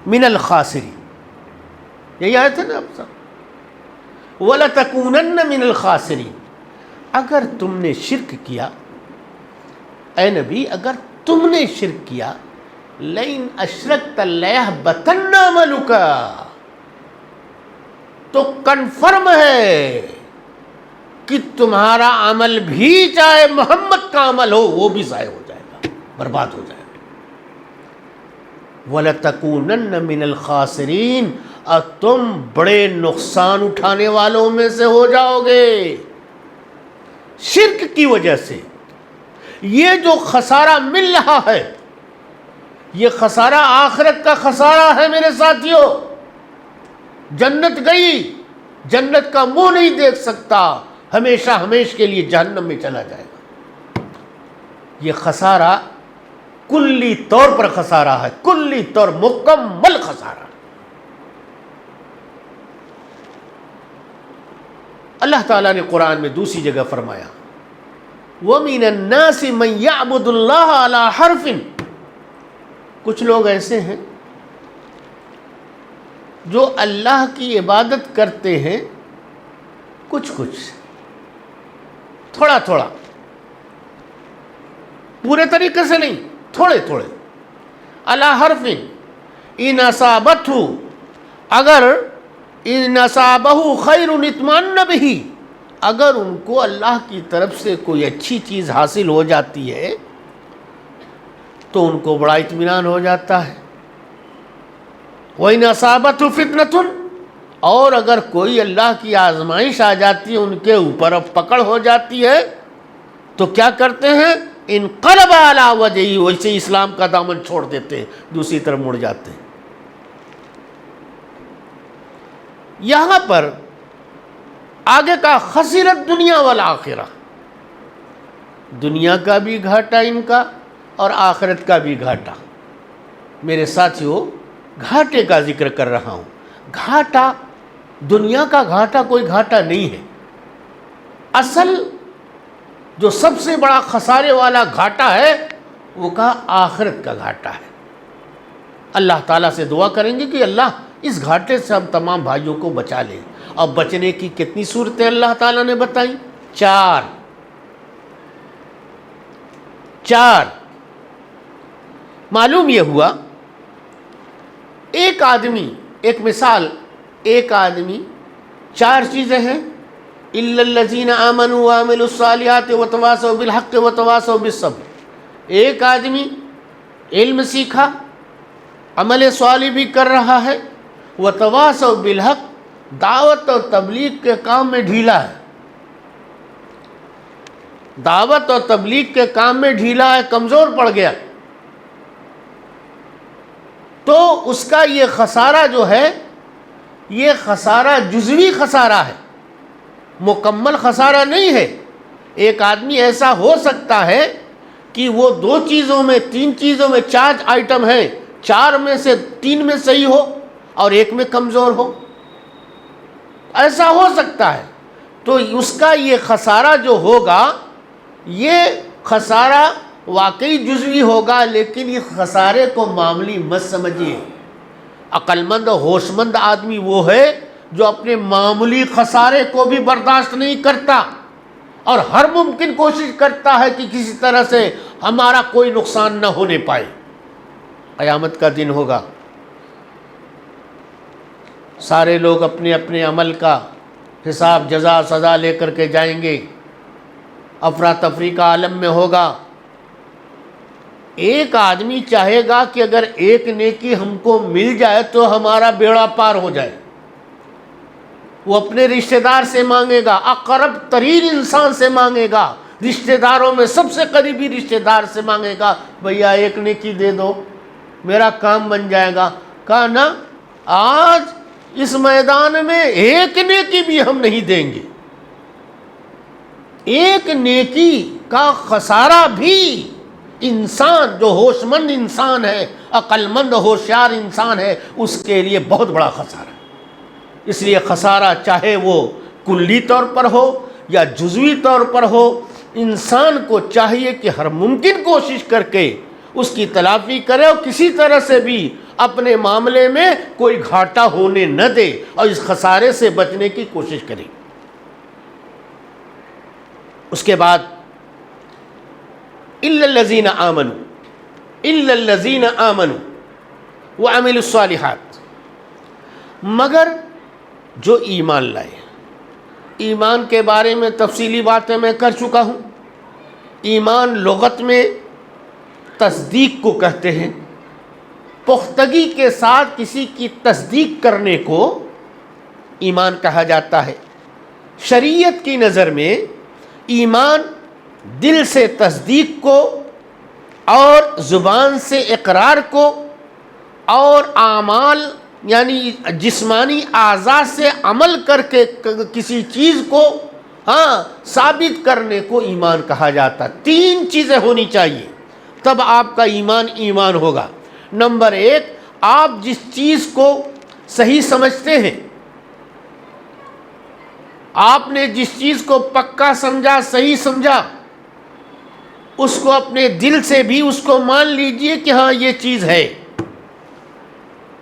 مِنَ الْخَاسِرِينَ، یہی آیت ہے نا آپ سب، وَلَتَكُونَنَّ مِنَ الْخَاسِرِينَ۔ اگر تم نے شرک کیا، اے نبی، اگر تم نے شرک کیا لئن اشرکت لیحبطن عملک، تو کنفرم ہے کہ تمہارا عمل بھی، چاہے محمد کا عمل ہو، وہ بھی ضائع ہو جائے گا، برباد ہو جائے گا۔ وَلَتَكُونَنَّ مِنَ الْخَاسِرِينَ، اور تم بڑے نقصان اٹھانے والوں میں سے ہو جاؤ گے شرک کی وجہ سے۔ یہ جو خسارہ مل رہا ہے، یہ خسارہ آخرت کا خسارہ ہے میرے ساتھیوں۔ جنت گئی، جنت کا منہ نہیں دیکھ سکتا، ہمیشہ ہمیش کے لیے جہنم میں چلا جائے گا۔ یہ خسارہ کلی طور پر خسارہ ہے، کلی طور مکمل خسارہ۔ اللہ تعالیٰ نے قرآن میں دوسری جگہ فرمایا وَمِنَ النَّاسِ مَن يَعْبُدُ اللَّهَ عَلَى حَرْفٍ، کچھ لوگ ایسے ہیں جو اللہ کی عبادت کرتے ہیں کچھ تھوڑا تھوڑا، پورے طریقے سے نہیں، تھوڑے تھوڑے۔ علی حرف ان اصابتہ، اگر ان اصابہ خیر اطمأن بہ، اگر ان کو اللہ کی طرف سے کوئی اچھی چیز حاصل ہو جاتی ہے تو ان کو بڑا اطمینان ہو جاتا ہے۔ وَإِنْ أَصَابَتْهُ فِتْنَةٌ، اور اگر کوئی اللہ کی آزمائش آ جاتی ہے، ان کے اوپر اب پکڑ ہو جاتی ہے، تو کیا کرتے ہیں؟ انقلب علی وجہہ، ویسے اسلام کا دامن چھوڑ دیتے ہیں، دوسری طرف مڑ جاتے ہیں۔ یہاں پر آگے کا خسرت دنیا والآخرہ، دنیا کا بھی گھاٹا ان کا اور آخرت کا بھی گھاٹا۔ میرے ساتھیوں، گھاٹے کا ذکر کر رہا ہوں۔ گھاٹا، دنیا کا گھاٹا کوئی گھاٹا نہیں ہے، اصل جو سب سے بڑا خسارے والا گھاٹا ہے وہ کا آخرت کا گھاٹا ہے۔ اللہ تعالیٰ سے دعا کریں گے کہ اللہ اس گھاٹے سے ہم تمام بھائیوں کو بچا لیں۔ اور بچنے کی کتنی صورتیں اللہ تعالیٰ نے بتائیں؟ چار۔ معلوم یہ ہوا ایک آدمی، ایک مثال، ایک آدمی، چار چیزیں ہیں، اِلَّا الَّذِينَ آمَنُوا وَعَمِلُوا الصَّالِحَاتِ وَتَوَاصَوْا بِالْحَقِّ وَتَوَاصَوْا بِالصَّبْرِ۔ ایک آدمی علم سیکھا، عمل صالح بھی کر رہا ہے، وَتَوَاصَوْا بِالْحَقِّ، دعوت اور تبلیغ کے کام میں ڈھیلا ہے، دعوت اور تبلیغ کے کام میں ڈھیلا ہے، کمزور پڑ گیا، تو اس کا یہ خسارہ جو ہے، یہ خسارہ جزوی خسارہ ہے، مکمل خسارہ نہیں ہے۔ ایک آدمی ایسا ہو سکتا ہے کہ وہ 2 چیزوں میں، 3 چیزوں میں، 4 آئٹم ہیں، 4 میں سے 3 میں صحیح ہو اور 1 میں کمزور ہو، ایسا ہو سکتا ہے۔ تو اس کا یہ خسارہ جو ہوگا، یہ خسارہ واقعی جزوی ہوگا، لیکن اس خسارے کو معمولی مت سمجھیے۔ عقل مند اور ہوش مند آدمی وہ ہے جو اپنے معمولی خسارے کو بھی برداشت نہیں کرتا اور ہر ممکن کوشش کرتا ہے کہ کسی طرح سے ہمارا کوئی نقصان نہ ہونے پائے۔ قیامت کا دن ہوگا، سارے لوگ اپنے اپنے عمل کا حساب جزا سزا لے کر کے جائیں گے، افراتفری کا عالم میں ہوگا۔ ایک آدمی چاہے گا کہ اگر ایک نیکی ہم کو مل جائے تو ہمارا بیڑا پار ہو جائے، وہ اپنے رشتہ دار سے مانگے گا، اقرب ترین انسان سے مانگے گا، رشتہ داروں میں سب سے قریبی رشتہ دار سے مانگے گا، بھیا ایک نیکی دے دو میرا کام بن جائے گا۔ کہا نا، آج اس میدان میں ایک نیکی بھی ہم نہیں دیں گے۔ ایک نیکی کا خسارہ بھی انسان جو ہوش مند انسان ہے، عقل مند ہوشیار انسان ہے، اس کے لیے بہت بڑا خسارہ۔ اس لیے خسارہ چاہے وہ کلی طور پر ہو یا جزوی طور پر ہو، انسان کو چاہیے کہ ہر ممکن کوشش کر کے اس کی تلافی کرے اور کسی طرح سے بھی اپنے معاملے میں کوئی گھاٹا ہونے نہ دے اور اس خسارے سے بچنے کی کوشش کرے۔ اس کے بعد اِلَّا الَّذِينَ آمَنُوا، الا الذین آمنوا وعملوا الصالحات، مگر جو ایمان لائے۔ ایمان کے بارے میں تفصیلی باتیں میں کر چکا ہوں۔ ایمان لغت میں تصدیق کو کہتے ہیں، پختگی کے ساتھ کسی کی تصدیق کرنے کو ایمان کہا جاتا ہے۔ شریعت کی نظر میں ایمان دل سے تصدیق کو اور زبان سے اقرار کو اور اعمال یعنی جسمانی اعضاء سے عمل کر کے کسی چیز کو ثابت کرنے کو ایمان کہا جاتا ہے۔ تین چیزیں ہونی چاہیے تب آپ کا ایمان ایمان ہوگا۔ نمبر ایک، آپ جس چیز کو صحیح سمجھتے ہیں، آپ نے جس چیز کو پکا سمجھا، صحیح سمجھا، اس کو اپنے دل سے بھی اس کو مان لیجئے کہ ہاں یہ چیز ہے۔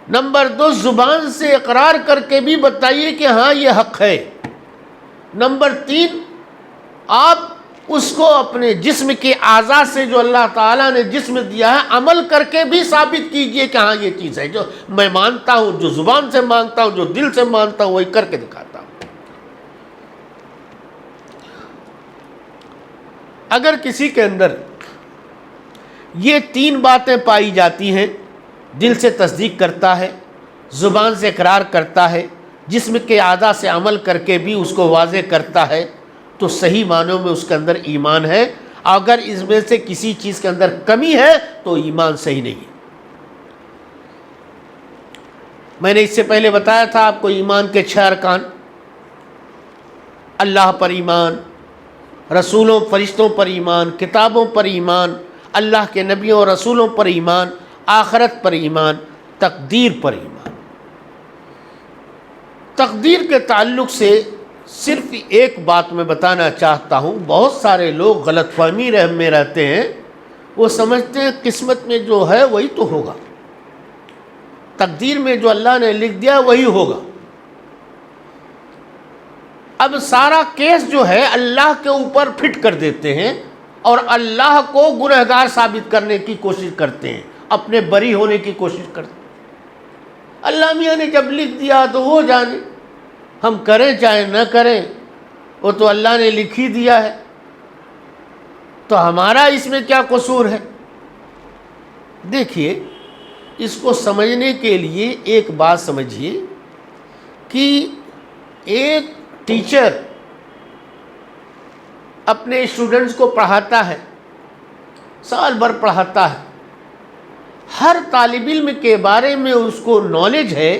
نمبر دو، زبان سے اقرار کر کے بھی بتائیے کہ ہاں یہ حق ہے۔ نمبر تین، آپ اس کو اپنے جسم کے اعضاء سے جو اللہ تعالیٰ نے جسم دیا ہے عمل کر کے بھی ثابت کیجئے کہ ہاں یہ چیز ہے، جو میں مانتا ہوں، جو زبان سے مانتا ہوں، جو دل سے مانتا ہوں، وہی کر کے دکھاتا ہوں۔ اگر کسی کے اندر یہ تین باتیں پائی جاتی ہیں، دل سے تصدیق کرتا ہے، زبان سے اقرار کرتا ہے، جسم کے اعضاء سے عمل کر کے بھی اس کو واضح کرتا ہے، تو صحیح معنوں میں اس کے اندر ایمان ہے۔ اگر اس میں سے کسی چیز کے اندر کمی ہے تو ایمان صحیح نہیں ہے۔ میں نے اس سے پہلے بتایا تھا آپ کو ایمان کے 6 ارکان: اللہ پر ایمان، رسولوں فرشتوں پر ایمان، کتابوں پر ایمان، اللہ کے نبیوں اور رسولوں پر ایمان، آخرت پر ایمان، تقدیر پر ایمان۔ تقدیر کے تعلق سے صرف ایک بات میں بتانا چاہتا ہوں، بہت سارے لوگ غلط فہمی میں رہتے ہیں، وہ سمجھتے ہیں قسمت میں جو ہے وہی تو ہوگا، تقدیر میں جو اللہ نے لکھ دیا وہی ہوگا۔ اب سارا کیس جو ہے اللہ کے اوپر فٹ کر دیتے ہیں اور اللہ کو گنہگار ثابت کرنے کی کوشش کرتے ہیں، اپنے بری ہونے کی کوشش کرتے ہیں۔ اللہ میاں نے جب لکھ دیا تو وہ جانے، ہم کریں چاہے نہ کریں، وہ تو اللہ نے لکھ ہی دیا ہے، تو ہمارا اس میں کیا قصور ہے؟ دیکھیے، اس کو سمجھنے کے لیے ایک بات سمجھیے کہ ایک ٹیچر اپنے اسٹوڈنٹس کو پڑھاتا ہے، سال بھر پڑھاتا ہے، ہر طالب علم کے بارے میں اس کو نالج ہے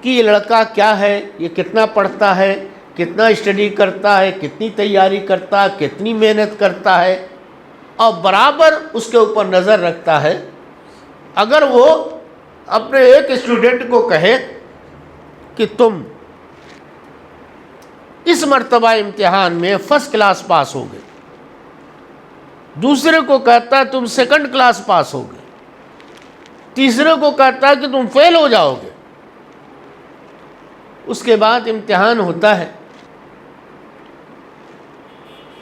کہ یہ لڑکا کیا ہے، یہ کتنا پڑھتا ہے، کتنا اسٹڈی کرتا ہے، کتنی تیاری کرتا ہے، کتنی محنت کرتا ہے، اور برابر اس کے اوپر نظر رکھتا ہے۔ اگر وہ اپنے ایک اسٹوڈنٹ کو کہے کہ تم اس مرتبہ امتحان میں فرسٹ کلاس پاس ہو گئے، دوسرے کو کہتا ہے تم سیکنڈ کلاس پاس ہو گئے، تیسرے کو کہتا ہے کہ تم فیل ہو جاؤ گے، اس کے بعد امتحان ہوتا ہے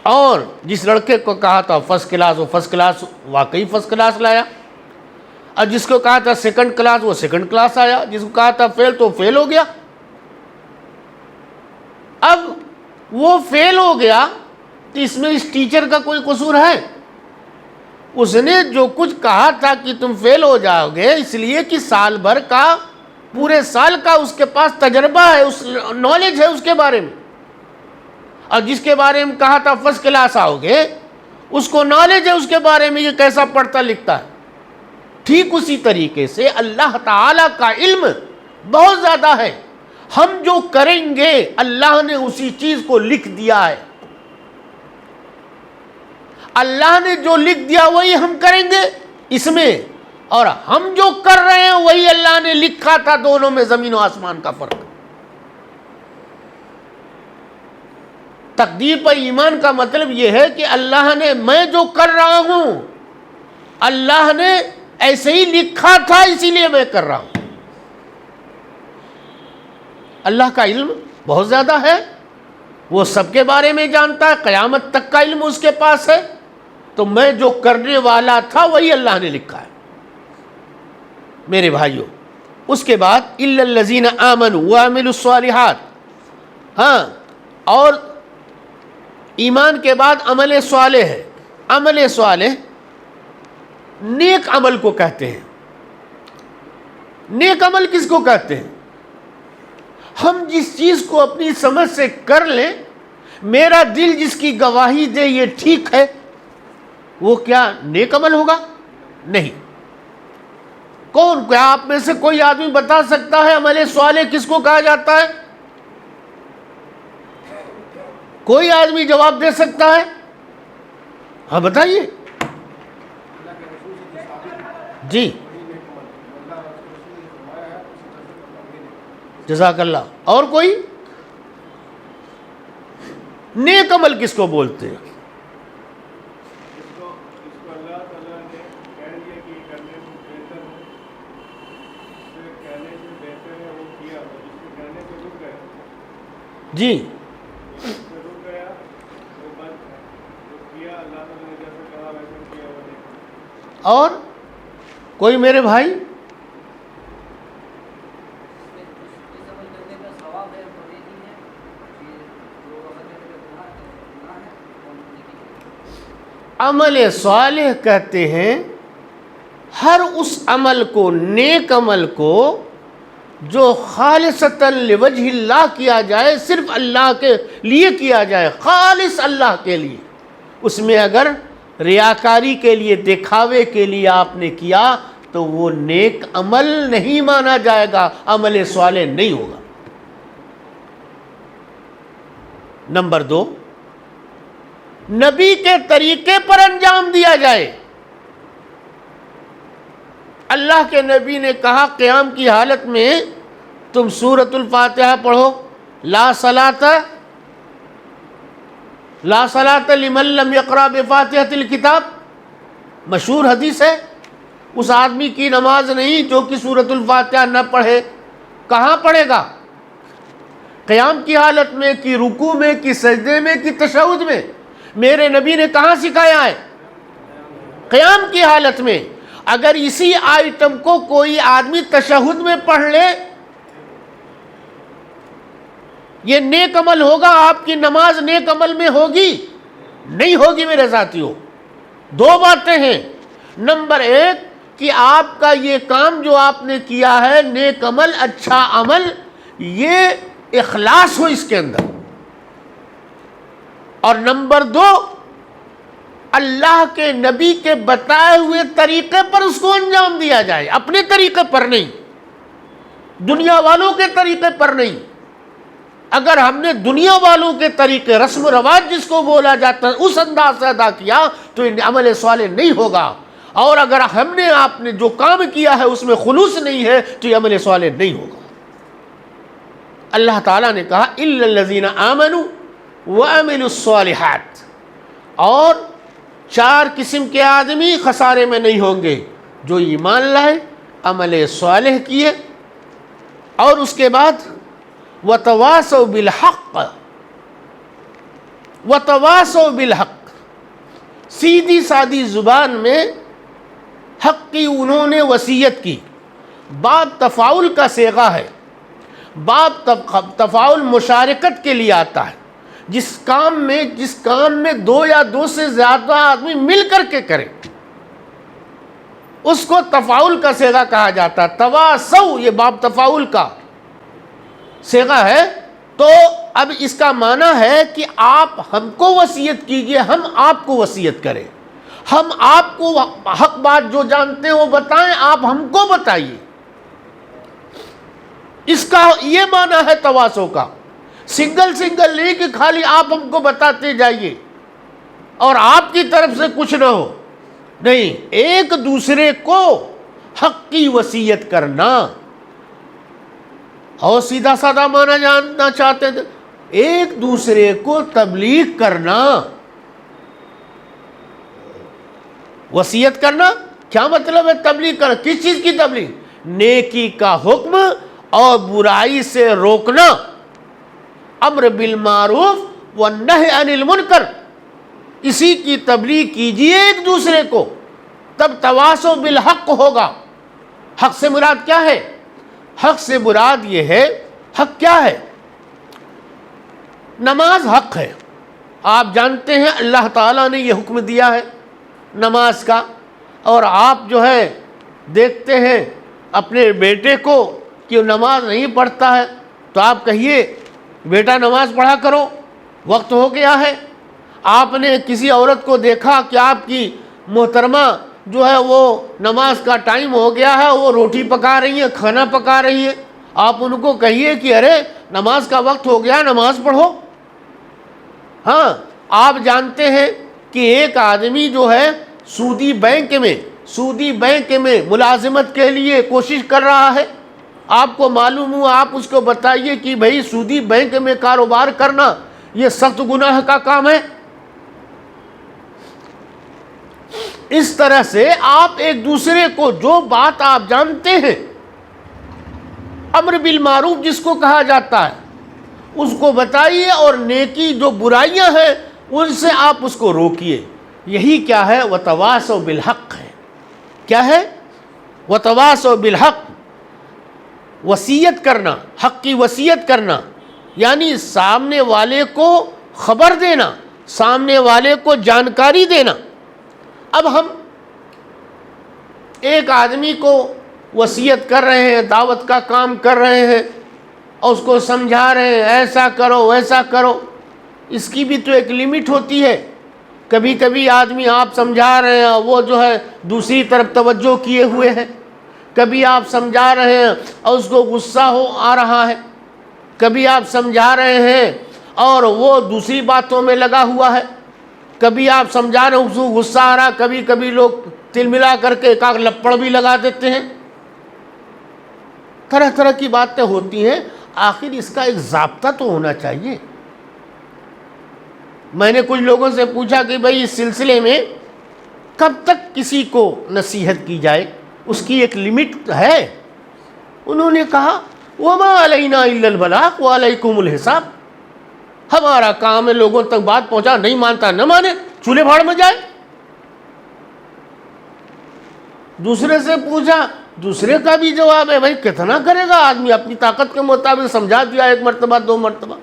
اور جس لڑکے کو کہا تھا فرسٹ کلاس، وہ فرسٹ کلاس واقعی فرسٹ کلاس لایا، اور جس کو کہا تھا سیکنڈ کلاس وہ سیکنڈ کلاس آیا، جس کو کہا تھا فیل تو فیل ہو گیا۔ اب وہ فیل ہو گیا تو اس میں اس ٹیچر کا کوئی قصور ہے؟ اس نے جو کچھ کہا تھا کہ تم فیل ہو جاؤ گے، اس لیے کہ سال بھر کا، پورے سال کا اس کے پاس تجربہ ہے، اس نالج ہے اس کے بارے میں، اور جس کے بارے میں کہا تھا فرسٹ کلاس آؤ گے، اس کو نالج ہے اس کے بارے میں، یہ کیسا پڑھتا لکھتا ہے۔ ٹھیک اسی طریقے سے اللہ تعالیٰ کا علم بہت زیادہ ہے، ہم جو کریں گے اللہ نے اسی چیز کو لکھ دیا ہے، اللہ نے جو لکھ دیا وہی ہم کریں گے اس میں، اور ہم جو کر رہے ہیں وہی اللہ نے لکھا تھا، دونوں میں زمین و آسمان کا فرق۔ تقدیر پر ایمان کا مطلب یہ ہے کہ اللہ نے، میں جو کر رہا ہوں اللہ نے ایسے ہی لکھا تھا اسی لیے میں کر رہا ہوں۔ اللہ کا علم بہت زیادہ ہے، وہ سب کے بارے میں جانتا ہے، قیامت تک کا علم اس کے پاس ہے، تو میں جو کرنے والا تھا وہی اللہ نے لکھا ہے میرے بھائیوں۔ اس کے بعد الا الذین آمنوا وعملوا الصالحات، ہاں، اور ایمان کے بعد عمل صالح ہے۔ عمل صالح نیک عمل کو کہتے ہیں۔ نیک عمل کس کو کہتے ہیں؟ ہم جس چیز کو اپنی سمجھ سے کر لیں، میرا دل جس کی گواہی دے یہ ٹھیک ہے، وہ کیا نیک عمل ہوگا؟ نہیں۔ کون، کیا آپ میں سے کوئی آدمی بتا سکتا ہے عمل صالح کس کو کہا جاتا ہے؟ کوئی آدمی جواب دے سکتا ہے؟ ہاں بتائیے جی، جزاک اللہ۔ اور کوئی؟ نیک عمل کس کو بولتے ہیں؟ جی، اور کوئی میرے بھائی؟ عمل صالح کہتے ہیں ہر اس عمل کو، نیک عمل کو، جو خالصتاً لوجہ اللہ کیا جائے، صرف اللہ کے لیے کیا جائے، خالص اللہ کے لیے۔ اس میں اگر ریاکاری کے لیے، دکھاوے کے لیے آپ نے کیا تو وہ نیک عمل نہیں مانا جائے گا، عمل صالح نہیں ہوگا۔ نمبر 2، نبی کے طریقے پر انجام دیا جائے۔ اللہ کے نبی نے کہا قیام کی حالت میں تم سورۃ الفاتحہ پڑھو، لا صلاۃ لمن لم یقرأ بفاتحۃ الکتاب، مشہور حدیث ہے۔ اس آدمی کی نماز نہیں جو کہ سورۃ الفاتحہ نہ پڑھے۔ کہاں پڑھے گا؟ قیام کی حالت میں، کہ رکوع میں، کہ سجدے میں، کہ تشہد میں؟ میرے نبی نے کہاں سکھایا ہے؟ قیام کی حالت میں۔ اگر اسی آئٹم کو کوئی آدمی تشہد میں پڑھ لے، یہ نیک عمل ہوگا؟ آپ کی نماز نیک عمل میں ہوگی؟ نہیں ہوگی میرے ساتھیوں۔ 2 باتیں ہیں۔ نمبر 1 کہ آپ کا یہ کام جو آپ نے کیا ہے، نیک عمل، اچھا عمل، یہ اخلاص ہو اس کے اندر۔ اور نمبر 2، اللہ کے نبی کے بتائے ہوئے طریقے پر اس کو انجام دیا جائے، اپنے طریقے پر نہیں، دنیا والوں کے طریقے پر نہیں۔ اگر ہم نے دنیا والوں کے طریقے، رسم و رواج جس کو بولا جاتا ہے، اس انداز سے ادا کیا تو عمل صالح نہیں ہوگا۔ اور اگر ہم نے، آپ نے جو کام کیا ہے اس میں خلوص نہیں ہے تو یہ عمل صالح نہیں ہوگا۔ اللہ تعالیٰ نے کہا الا الذین آمنوا وعملوا الصالحات، اور 4 قسم کے آدمی خسارے میں نہیں ہوں گے، جو ایمان لائے، عمل صالح کیے، اور اس کے بعد وتواصوا بالحق، وتواصوا بالحق، سیدھی سادی زبان میں حق کی انہوں نے وصیت کی۔ باب تفاعل کا صیغہ ہے، باب تفاعل مشارکت کے لیے آتا ہے۔ جس کام میں 2 یا 2 سے زیادہ آدمی مل کر کے کریں، اس کو تفاعل کا صیغہ کہا جاتا ہے۔ تواصوا، یہ باب تفاعل کا صیغہ ہے۔ تو اب اس کا معنی ہے کہ آپ ہم کو وصیت کیجئے، ہم آپ کو وصیت کریں، ہم آپ کو حق بات جو جانتے ہیں وہ بتائیں، آپ ہم کو بتائیے۔ اس کا یہ معنی ہے تواصو کا، سنگل نہیں کہ خالی آپ ہم کو بتاتے جائیے اور آپ کی طرف سے کچھ نہ ہو، نہیں، ایک دوسرے کو حق کی وصیت کرنا۔ اور سیدھا سادہ معنی جاننا چاہتے تھے، ایک دوسرے کو تبلیغ کرنا۔ وصیت کرنا کیا مطلب ہے؟ تبلیغ کرنا۔ کس چیز کی تبلیغ؟ نیکی کا حکم اور برائی سے روکنا، امر بالمعروف والنہی عن المنکر۔ اسی کی تبلیغ کیجئے ایک دوسرے کو، تب تواصوا بالحق ہوگا۔ حق سے مراد کیا ہے؟ حق سے مراد یہ ہے، حق کیا ہے؟ نماز حق ہے۔ آپ جانتے ہیں اللہ تعالیٰ نے یہ حکم دیا ہے نماز کا، اور آپ جو ہے دیکھتے ہیں اپنے بیٹے کو کہ وہ نماز نہیں پڑھتا ہے تو آپ کہیے بیٹا نماز پڑھا کرو، وقت ہو گیا ہے۔ آپ نے کسی عورت کو دیکھا کہ آپ کی محترمہ جو ہے وہ نماز کا ٹائم ہو گیا ہے، وہ روٹی پکا رہی ہیں، کھانا پکا رہی ہیں، آپ ان کو کہیے کہ ارے نماز کا وقت ہو گیا، نماز پڑھو۔ ہاں، آپ جانتے ہیں کہ ایک آدمی جو ہے سودی بینک میں ملازمت کے لیے کوشش کر رہا ہے، آپ کو معلوم ہوا، آپ اس کو بتائیے کہ بھئی سودی بینک میں کاروبار کرنا یہ سخت گناہ کا کام ہے۔ اس طرح سے آپ ایک دوسرے کو جو بات آپ جانتے ہیں، امر بالمعروف جس کو کہا جاتا ہے، اس کو بتائیے، اور نیکی جو برائیاں ہیں ان سے آپ اس کو روکیے۔ یہی کیا ہے؟ وتواصوا بالحق ہے۔ کیا ہے؟ وتواصوا بالحق، وصیت کرنا، حق کی وصیت کرنا، یعنی سامنے والے کو خبر دینا، سامنے والے کو جانکاری دینا۔ اب ہم ایک آدمی کو وصیت کر رہے ہیں، دعوت کا کام کر رہے ہیں، اور اس کو سمجھا رہے ہیں ایسا کرو ویسا کرو، اس کی بھی تو ایک لمٹ ہوتی ہے۔ کبھی کبھی آدمی آپ سمجھا رہے ہیں وہ جو ہے دوسری طرف توجہ کیے ہوئے ہیں، کبھی آپ سمجھا رہے ہیں اور اس کو غصہ آ رہا ہے، کبھی آپ سمجھا رہے ہیں اور وہ دوسری باتوں میں لگا ہوا ہے، کبھی آپ سمجھا رہے ہیں اس کو غصہ آ رہا، کبھی کبھی لوگ تل ملا کر کے ایک لپڑ بھی لگا دیتے ہیں، طرح طرح کی باتیں ہوتی ہیں۔ آخر اس کا ایک ضابطہ تو ہونا چاہیے۔ میں نے کچھ لوگوں سے پوچھا کہ بھئی اس سلسلے میں کب تک کسی کو نصیحت کی جائے، اس کی ایک لمٹ ہے؟ انہوں نے کہا وَمَا عَلَيْنَا إِلَّا الْبَلَاغُ وَعَلَيْكُمُ الْحِسَابُ، ہمارا کام ہے لوگوں تک بات پہنچا، نہیں مانتا نہ مانے، چولہے بھاڑ میں جائے۔ دوسرے سے پوچھا، دوسرے کا بھی جواب ہے بھائی کتنا کرے گا آدمی، اپنی طاقت کے مطابق سمجھا دیا، ایک مرتبہ دو مرتبہ۔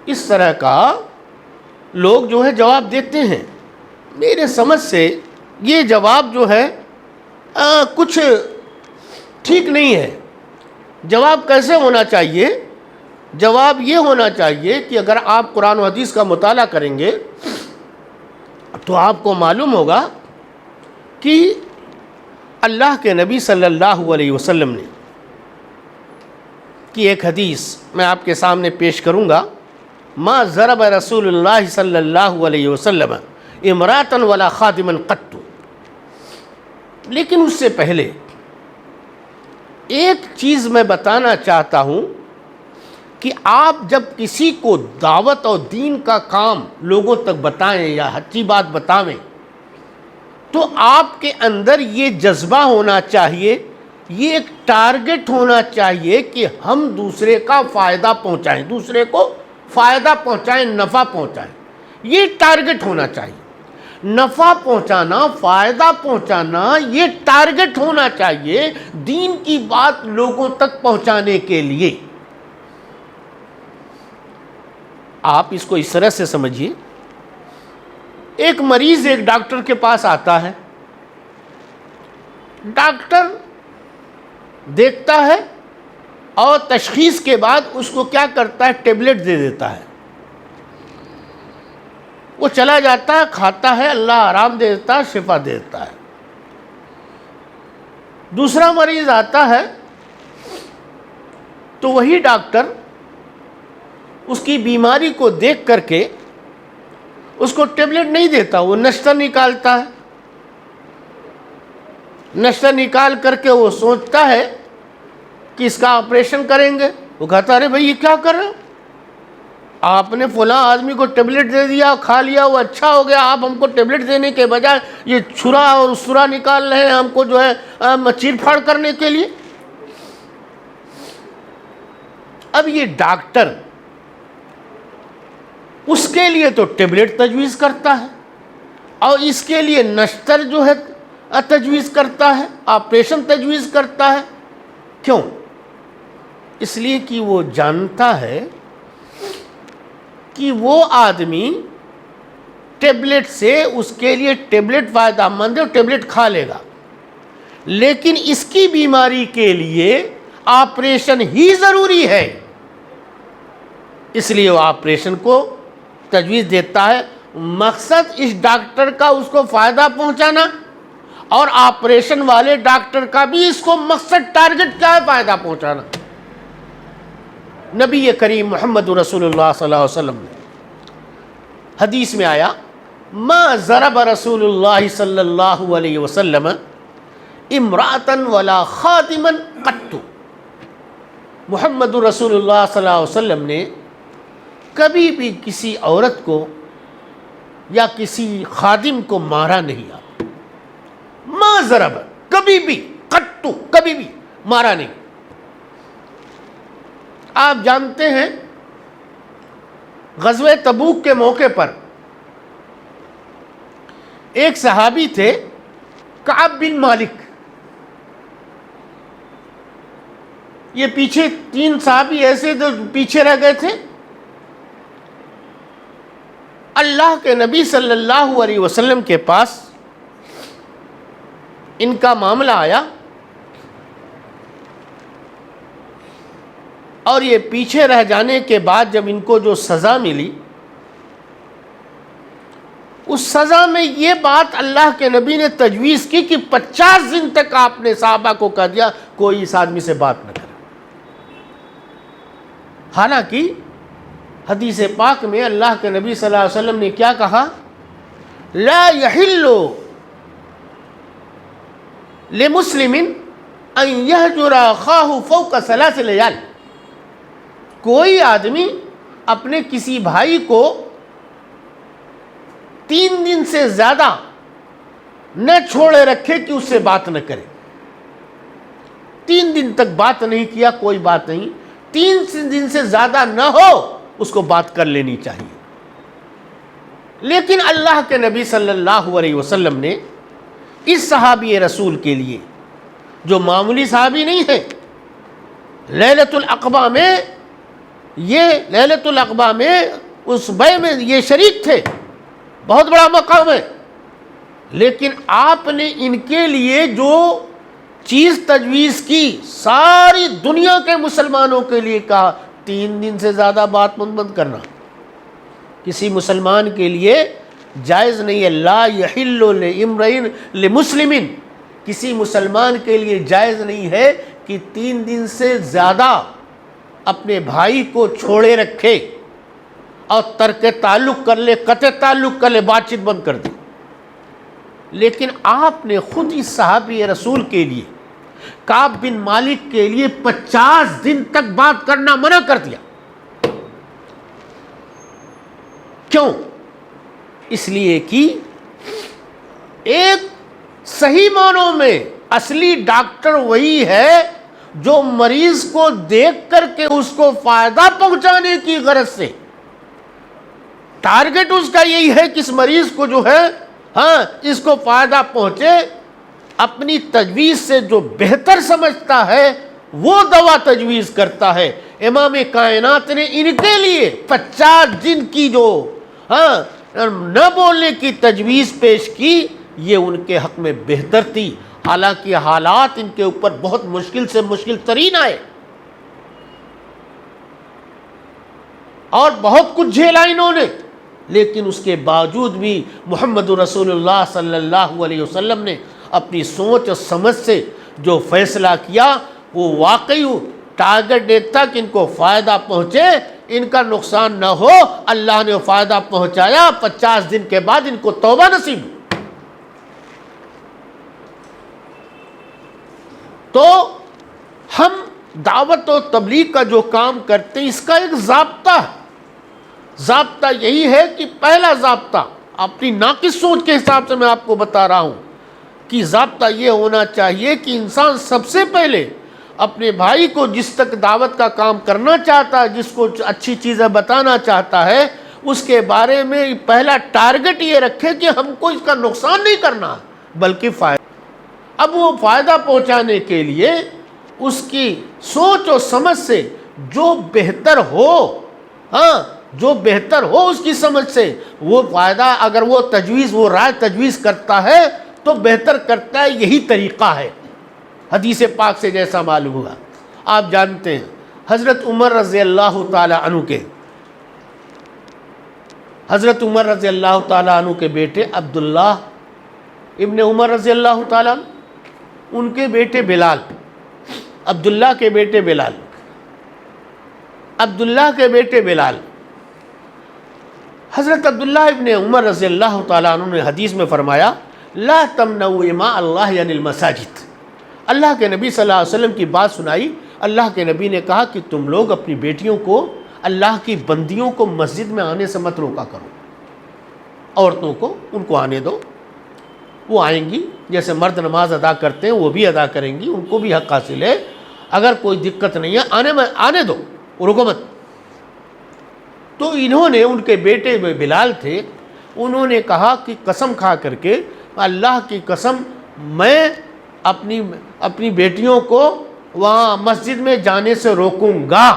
اس طرح کا لوگ جو ہے جواب دیتے ہیں۔ میرے سمجھ سے یہ جواب جو ہے کچھ ٹھیک نہیں ہے۔ جواب کیسے ہونا چاہیے؟ جواب یہ ہونا چاہیے کہ اگر آپ قرآن و حدیث کا مطالعہ کریں گے تو آپ کو معلوم ہوگا کہ اللہ کے نبی صلی اللہ علیہ وسلم نے کی ایک حدیث میں آپ کے سامنے پیش کروں گا۔ ما ضرب رسول اللہ صلی اللہ علیہ وسلم امراۃ ولا خادما قط۔ لیکن اس سے پہلے ایک چیز میں بتانا چاہتا ہوں کہ آپ جب کسی کو دعوت اور دین کا کام لوگوں تک بتائیں یا اچھی بات بتائیں تو آپ کے اندر یہ جذبہ ہونا چاہیے، یہ ایک ٹارگٹ ہونا چاہیے کہ ہم دوسرے کا فائدہ پہنچائیں، دوسرے کو فائدہ پہنچائیں، نفع پہنچائیں، یہ ٹارگٹ ہونا چاہیے۔ نفع پہنچانا، فائدہ پہنچانا، یہ ٹارگٹ ہونا چاہیے دین کی بات لوگوں تک پہنچانے کے لیے۔ آپ اس کو اس طرح سے سمجھیے، ایک مریض ایک ڈاکٹر کے پاس آتا ہے، ڈاکٹر دیکھتا ہے اور تشخیص کے بعد اس کو کیا کرتا ہے؟ ٹیبلٹ دے دیتا ہے، وہ چلا جاتا ہے، کھاتا ہے، اللہ آرام دے دیتا ہے، شفا دے دیتا ہے۔ دوسرا مریض آتا ہے تو وہی ڈاکٹر اس کی بیماری کو دیکھ کر کے اس کو ٹیبلٹ نہیں دیتا، وہ نشتر نکالتا ہے، نشتر نکال کر کے وہ سوچتا ہے کہ اس کا آپریشن کریں گے۔ وہ کہتا ہے ارے بھائی یہ کیا کر رہے ہو؟ آپ نے فلاں آدمی کو ٹیبلٹ دے دیا، کھا لیا، وہ اچھا ہو گیا، آپ ہم کو ٹیبلٹ دینے کے بجائے یہ چھرا اور سرا نکال رہے ہیں ہم کو جو ہے چیر پھاڑ کرنے کے لیے۔ اب یہ ڈاکٹر اس کے لیے تو ٹیبلٹ تجویز کرتا ہے، اور اس کے لیے نشتر جو ہے تجویز کرتا ہے، آپریشن تجویز کرتا ہے۔ کیوں؟ اس لیے کہ وہ جانتا ہے کہ وہ آدمی ٹیبلٹ سے، اس کے لیے ٹیبلٹ فائدہ مند ہے، ٹیبلٹ کھا لے گا، لیکن اس کی بیماری کے لیے آپریشن ہی ضروری ہے، اس لیے وہ آپریشن کو تجویز دیتا ہے۔ مقصد اس ڈاکٹر کا اس کو فائدہ پہنچانا، اور آپریشن والے ڈاکٹر کا بھی اس کو مقصد ٹارگٹ کیا ہے؟ فائدہ پہنچانا۔ نبی کریم محمد رسول اللہ صلی اللہ علیہ وسلم نے حدیث میں آیا، ما ضرب رسول اللہ صلی اللہ علیہ وسلم امرأة ولا خادما قط۔ محمد رسول اللہ صلی اللہ علیہ وسلم نے کبھی بھی کسی عورت کو یا کسی خادم کو مارا نہیں۔ ما ضرب، کبھی بھی، قط، کبھی بھی مارا نہیں۔ آپ جانتے ہیں غزوہ تبوک کے موقع پر ایک صحابی تھے کعب بن مالک، یہ پیچھے 3 صحابی ایسے جو پیچھے رہ گئے تھے۔ اللہ کے نبی صلی اللہ علیہ وسلم کے پاس ان کا معاملہ آیا، اور یہ پیچھے رہ جانے کے بعد جب ان کو جو سزا ملی، اس سزا میں یہ بات اللہ کے نبی نے تجویز کی کہ 50 دن تک آپ نے صحابہ کو کہہ دیا کوئی اس آدمی سے بات نہ کرے۔ حالانکہ حدیث پاک میں اللہ کے نبی صلی اللہ علیہ وسلم نے کیا کہا؟ لا یحل لمسلم ان یہجر اخاہ فوق 3 لیال۔ کوئی آدمی اپنے کسی بھائی کو 3 دن سے زیادہ نہ چھوڑے رکھے کہ اس سے بات نہ کرے۔ 3 دن تک بات نہیں کیا، کوئی بات نہیں، 3 دن سے زیادہ نہ ہو اس کو بات کر لینی چاہیے۔ لیکن اللہ کے نبی صلی اللہ علیہ وسلم نے اس صحابی رسول کے لیے، جو معمولی صحابی نہیں ہے، لیلۃ العقبہ میں اس بیع میں یہ شریک تھے، بہت بڑا مقام ہے، لیکن آپ نے ان کے لیے جو چیز تجویز کی ساری دنیا کے مسلمانوں کے لیے کہا 3 دن سے زیادہ بات مند کرنا کسی مسلمان کے لیے جائز نہیں ہے۔ لا یحل لامرئ لمسلم، کسی مسلمان کے لیے جائز نہیں ہے کہ 3 دن سے زیادہ اپنے بھائی کو چھوڑے رکھے اور ترک تعلق کر لے، قطع تعلق کر لے، بات چیت بند کر دے۔ لیکن آپ نے خود اس صحابی رسول کے لیے، کعب بن مالک کے لیے 50 دن تک بات کرنا منع کر دیا۔ کیوں؟ اس لیے کہ ایک صحیح معنوں میں اصلی ڈاکٹر وہی ہے جو مریض کو دیکھ کر کے اس کو فائدہ پہنچانے کی غرض سے، ٹارگٹ اس کا یہی ہے کہ اس مریض کو جو ہے اس کو فائدہ پہنچے، اپنی تجویز سے جو بہتر سمجھتا ہے وہ دوا تجویز کرتا ہے۔ امام کائنات نے ان کے لیے 50 دن کی جو نہ بولنے کی تجویز پیش کی، یہ ان کے حق میں بہتر تھی، حالانکہ حالات ان کے اوپر بہت مشکل سے مشکل ترین آئے اور بہت کچھ جھیلا انہوں نے، لیکن اس کے باوجود بھی محمد رسول اللہ صلی اللہ علیہ وسلم نے اپنی سوچ اور سمجھ سے جو فیصلہ کیا وہ واقعی ٹارگٹ ڈیٹ تک ان کو فائدہ پہنچے، ان کا نقصان نہ ہو۔ اللہ نے فائدہ پہنچایا، 50 دن کے بعد ان کو توبہ نصیب ہوئی۔ تو ہم دعوت و تبلیغ کا جو کام کرتے ہیں اس کا ایک ضابطہ ہے۔ ضابطہ یہی ہے کہ پہلا ضابطہ اپنی ناقص سوچ کے حساب سے میں آپ کو بتا رہا ہوں کہ ضابطہ یہ ہونا چاہیے کہ انسان سب سے پہلے اپنے بھائی کو جس تک دعوت کا کام کرنا چاہتا ہے، جس کو اچھی چیزیں بتانا چاہتا ہے، اس کے بارے میں پہلا ٹارگٹ یہ رکھے کہ ہم کو اس کا نقصان نہیں کرنا بلکہ فائدہ. اب وہ فائدہ پہنچانے کے لیے اس کی سوچ و سمجھ سے جو بہتر ہو، جو بہتر ہو اس کی سمجھ سے وہ فائدہ، اگر وہ تجویز، وہ رائے تجویز کرتا ہے تو بہتر کرتا ہے. یہی طریقہ ہے حدیث پاک سے جیسا معلوم ہوا. آپ جانتے ہیں حضرت عمر رضی اللہ تعالی عنہ کے بیٹے عبداللہ ابن عمر رضی اللہ تعالی عنہ، ان کے بیٹے بلال، عبداللہ کے بیٹے بلال، حضرت عبداللہ ابن عمر رضی اللہ تعالیٰ عنہ نے حدیث میں فرمایا لا تمنعوا اماء اللہ عن المساجد. اللہ کے نبی صلی اللہ علیہ وسلم کی بات سنائی. اللہ کے نبی نے کہا کہ تم لوگ اپنی بیٹیوں کو، اللہ کی بندیوں کو مسجد میں آنے سے مت روکا کرو. عورتوں کو ان کو آنے دو، وہ آئیں گی، جیسے مرد نماز ادا کرتے ہیں وہ بھی ادا کریں گی، ان کو بھی حق حاصل ہے. اگر کوئی دقت نہیں ہے آنے دو، رکو مت. تو انہوں نے، ان کے بیٹے بلال تھے، انہوں نے کہا کہ قسم کھا کر کے اللہ کی قسم میں اپنی بیٹیوں کو وہاں مسجد میں جانے سے روکوں گا.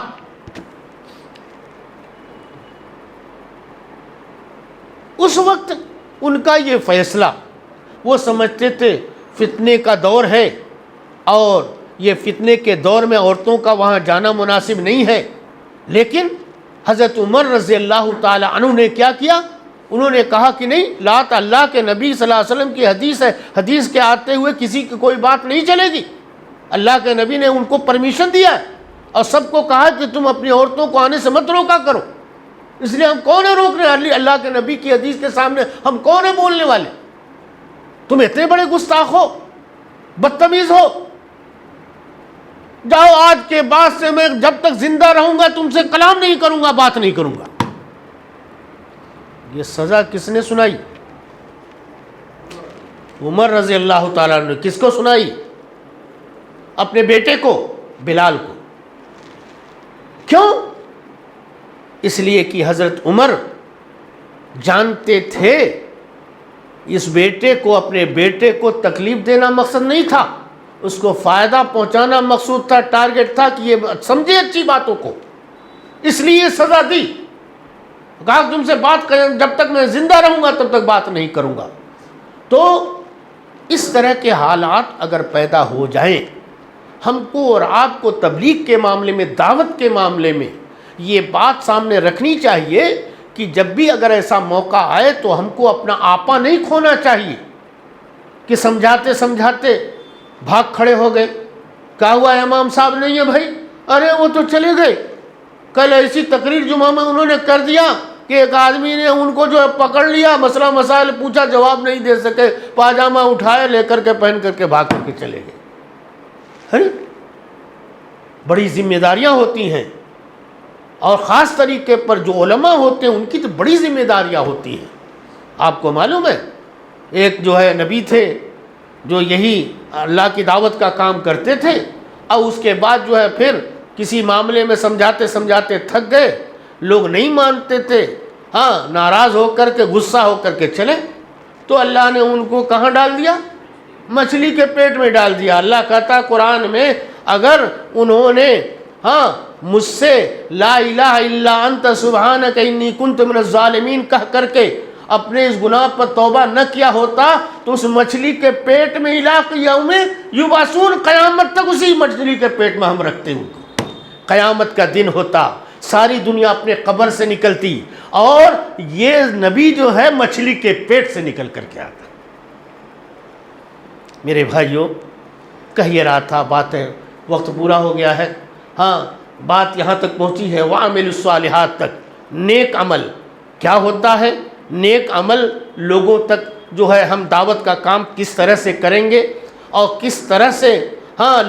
اس وقت ان کا یہ فیصلہ، وہ سمجھتے تھے فتنے کا دور ہے اور یہ فتنے کے دور میں عورتوں کا وہاں جانا مناسب نہیں ہے. لیکن حضرت عمر رضی اللہ تعالی عنہ نے کیا کیا؟ انہوں نے کہا کہ نہیں، لات اللہ کے نبی صلی اللہ علیہ وسلم کی حدیث ہے، حدیث کے آتے ہوئے کسی کی کوئی بات نہیں چلے گی. اللہ کے نبی نے ان کو پرمیشن دیا ہے اور سب کو کہا کہ تم اپنی عورتوں کو آنے سے مت روکا کرو. اس لیے ہم کون ہیں روکنے والے؟ اللہ کے نبی کی حدیث کے سامنے ہم کون ہیں بولنے والے؟ تم اتنے بڑے گستاخ ہو، بدتمیز ہو. جاؤ، آج کے بعد سے میں جب تک زندہ رہوں گا تم سے کلام نہیں کروں گا، بات نہیں کروں گا. یہ سزا کس نے سنائی؟ عمر رضی اللہ تعالیٰ نے. کس کو سنائی؟ اپنے بیٹے کو، بلال کو. کیوں؟ اس لیے کہ حضرت عمر جانتے تھے اس بیٹے کو، اپنے بیٹے کو تکلیف دینا مقصد نہیں تھا، اس کو فائدہ پہنچانا مقصود تھا، ٹارگٹ تھا کہ یہ سمجھے اچھی باتوں کو. اس لیے یہ سزا دی. کہا تم سے بات کریں، جب تک میں زندہ رہوں گا تب تک بات نہیں کروں گا. تو اس طرح کے حالات اگر پیدا ہو جائیں، ہم کو اور آپ کو تبلیغ کے معاملے میں، دعوت کے معاملے میں یہ بات سامنے رکھنی چاہیے کہ جب بھی اگر ایسا موقع آئے تو ہم کو اپنا آپا نہیں کھونا چاہیے کہ سمجھاتے سمجھاتے بھاگ کھڑے ہو گئے. کہا ہوا امام صاحب نہیں ہے بھائی، ارے وہ تو چلے گئے. کل ایسی تقریر جمعہ میں انہوں نے کر دیا کہ ایک آدمی نے ان کو جو پکڑ لیا، مسئلہ مسائل پوچھا، جواب نہیں دے سکے، پاجامہ اٹھائے، لے کر کے پہن کر کے بھاگ کر کے چلے گئے. بڑی ذمہ داریاں ہوتی ہیں، اور خاص طریقے پر جو علماء ہوتے ہیں ان کی تو بڑی ذمہ داریاں ہوتی ہیں. آپ کو معلوم ہے ایک جو ہے نبی تھے جو یہی اللہ کی دعوت کا کام کرتے تھے، اور اس کے بعد جو ہے پھر کسی معاملے میں سمجھاتے سمجھاتے تھک گئے، لوگ نہیں مانتے تھے، ناراض ہو کر کے، غصہ ہو کر کے چلے. تو اللہ نے ان کو کہاں ڈال دیا؟ مچھلی کے پیٹ میں ڈال دیا. اللہ کہتا قرآن میں اگر انہوں نے مجھ سے لا الہ الا انت سبحانک انی کنت من الظالمین کہہ کر کے اپنے اس گناہ پر توبہ نہ کیا ہوتا تو اس مچھلی کے پیٹ میں الہ یوم یبعثون، قیامت تک اسی مچھلی کے پیٹ میں ہم رکھتے ان کو. قیامت کا دن ہوتا، ساری دنیا اپنے قبر سے نکلتی اور یہ نبی جو ہے مچھلی کے پیٹ سے نکل کر کے آتا. میرے بھائیوں، کہہ یہ رہا تھا، باتیں وقت پورا ہو گیا ہے. بات یہاں تک پہنچی ہے وَعَمِلُ الصَّالِحَاتِ تک. نیک عمل کیا ہوتا ہے؟ نیک عمل لوگوں تک جو ہے ہم دعوت کا کام کس طرح سے کریں گے اور کس طرح سے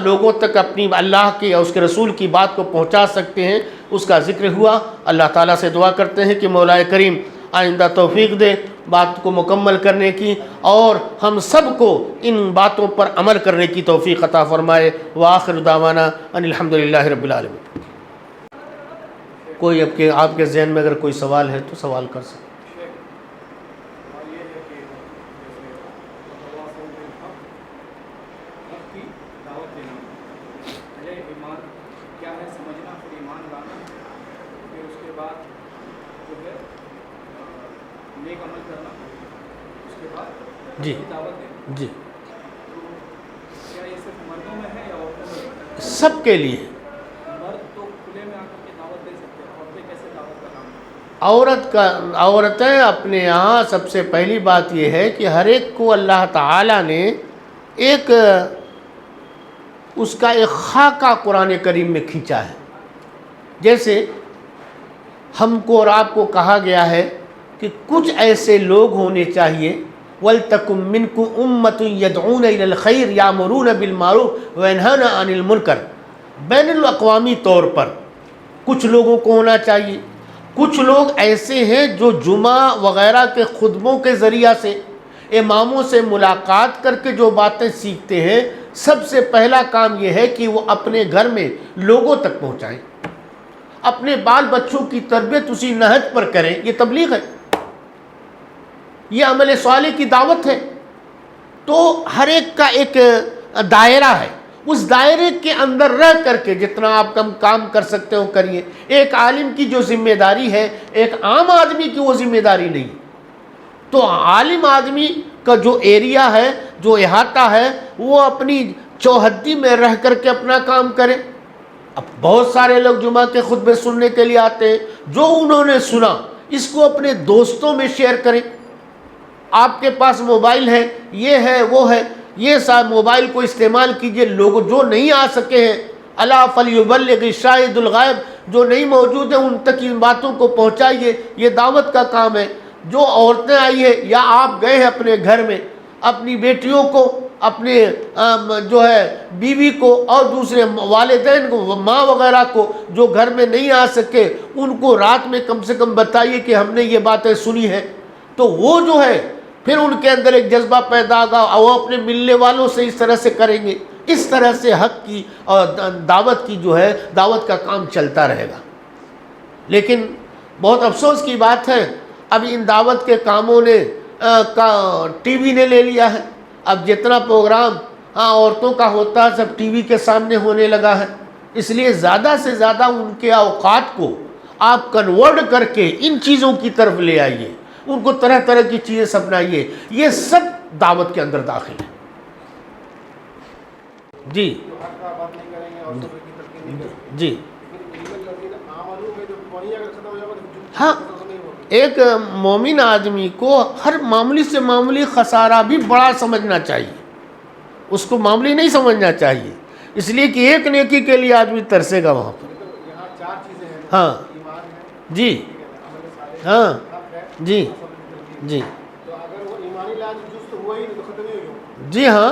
لوگوں تک اپنی اللہ کی اور اس کے رسول کی بات کو پہنچا سکتے ہیں، اس کا ذکر ہوا. اللہ تعالیٰ سے دعا کرتے ہیں کہ مولا کریم آئندہ توفیق دے بات کو مکمل کرنے کی، اور ہم سب کو ان باتوں پر عمل کرنے کی توفیق عطا فرمائے. وآخر دعوانا ان الحمدللہ رب العالمین. کوئی آپ کے ذہن میں اگر کوئی سوال ہے تو سوال کر سکتے. جی جی سب کے لیے. عورتیں اپنے یہاں سب سے پہلی بات یہ ہے کہ ہر ایک کو اللہ تعالیٰ نے ایک اس کا ایک خاکہ قرآن کریم میں کھینچا ہے. جیسے ہم کو اور آپ کو کہا گیا ہے کہ کچھ ایسے لوگ ہونے چاہیے وَلْتَكُمْ مِنْكُمْ أُمَّةٌ يَدْعُونَ إِلَى الْخَيْرِ يَأْمُرُونَ بِالْمَعْرُوفِ وَيَنْهَوْنَ عَنِ الْمُنْكَرِ. بین الاقوامی طور پر کچھ لوگوں کو ہونا چاہیے. کچھ لوگ ایسے ہیں جو جمعہ وغیرہ کے خطبوں کے ذریعہ سے اماموں سے ملاقات کر کے جو باتیں سیکھتے ہیں، سب سے پہلا کام یہ ہے کہ وہ اپنے گھر میں لوگوں تک پہنچائیں، اپنے بال بچوں کی تربیت اسی نہج پر کریں. یہ تبلیغ ہے، یہ عمل صالح کی دعوت ہے. تو ہر ایک کا ایک دائرہ ہے، اس دائرے کے اندر رہ کر کے جتنا آپ کام کر سکتے ہو کریے. ایک عالم کی جو ذمہ داری ہے ایک عام آدمی کی وہ ذمہ داری نہیں. تو عالم آدمی کا جو ایریا ہے، جو احاطہ ہے، وہ اپنی چوہدی میں رہ کر کے اپنا کام کرے. اب بہت سارے لوگ جمعہ کے خطبے سننے کے لیے آتے ہیں، جو انہوں نے سنا اس کو اپنے دوستوں میں شیئر کریں. آپ کے پاس موبائل ہے، یہ ہے وہ ہے، یہ سب موبائل کو استعمال کیجئے. لوگ جو نہیں آ سکے ہیں الا فلیبلغ الشاہد الغائب، جو نہیں موجود ہیں ان تک ان باتوں کو پہنچائیے. یہ دعوت کا کام ہے. جو عورتیں آئی ہیں یا آپ گئے ہیں اپنے گھر میں، اپنی بیٹیوں کو، اپنے جو ہے بیوی کو اور دوسرے والدین کو، ماں وغیرہ کو جو گھر میں نہیں آ سکے، ان کو رات میں کم سے کم بتائیے کہ ہم نے یہ باتیں سنی ہیں. تو وہ جو ہے پھر ان کے اندر ایک جذبہ پیدا ہوگا اور وہ اپنے ملنے والوں سے اس طرح سے کریں گے. اس طرح سے حق کی اور دعوت کی جو ہے دعوت کا کام چلتا رہے گا. لیکن بہت افسوس کی بات ہے اب ان دعوت کے کاموں نے ٹی وی نے لے لیا ہے. اب جتنا پروگرام عورتوں کا ہوتا ہے سب ٹی وی کے سامنے ہونے لگا ہے. اس لیے زیادہ سے زیادہ ان کے اوقات کو آپ کنورٹ کر کے ان چیزوں کی طرف لے آئیے، ان کو طرح طرح کی چیزیں سپنائیے. یہ سب دعوت کے اندر داخل ہے. جی جی ہاں، ایک مومن آدمی کو ہر معمولی سے معمولی خسارہ بھی بڑا سمجھنا چاہیے. اس کو معمولی نہیں سمجھنا چاہیے، اس لیے کہ ایک نیکی کے لیے آدمی ترسے گا وہاں پر. ہاں جی ہاں جی جی جی ہاں.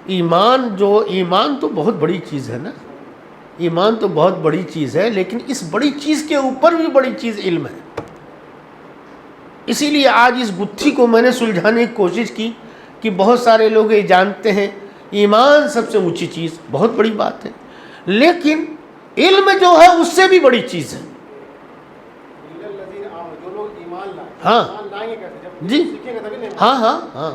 ایمان تو بہت بڑی چیز ہے نا. ایمان تو بہت بڑی چیز ہے، لیکن اس بڑی چیز کے اوپر بھی بڑی چیز علم ہے. اسی لیے آج اس گتھی کو میں نے سلجھانے کی کوشش کی کہ بہت سارے لوگ یہ جانتے ہیں ایمان سب سے اونچی چیز، بہت بڑی بات ہے، لیکن علم جو ہے اس سے بھی بڑی چیز ہے. ہاں جی ہاں ہاں ہاں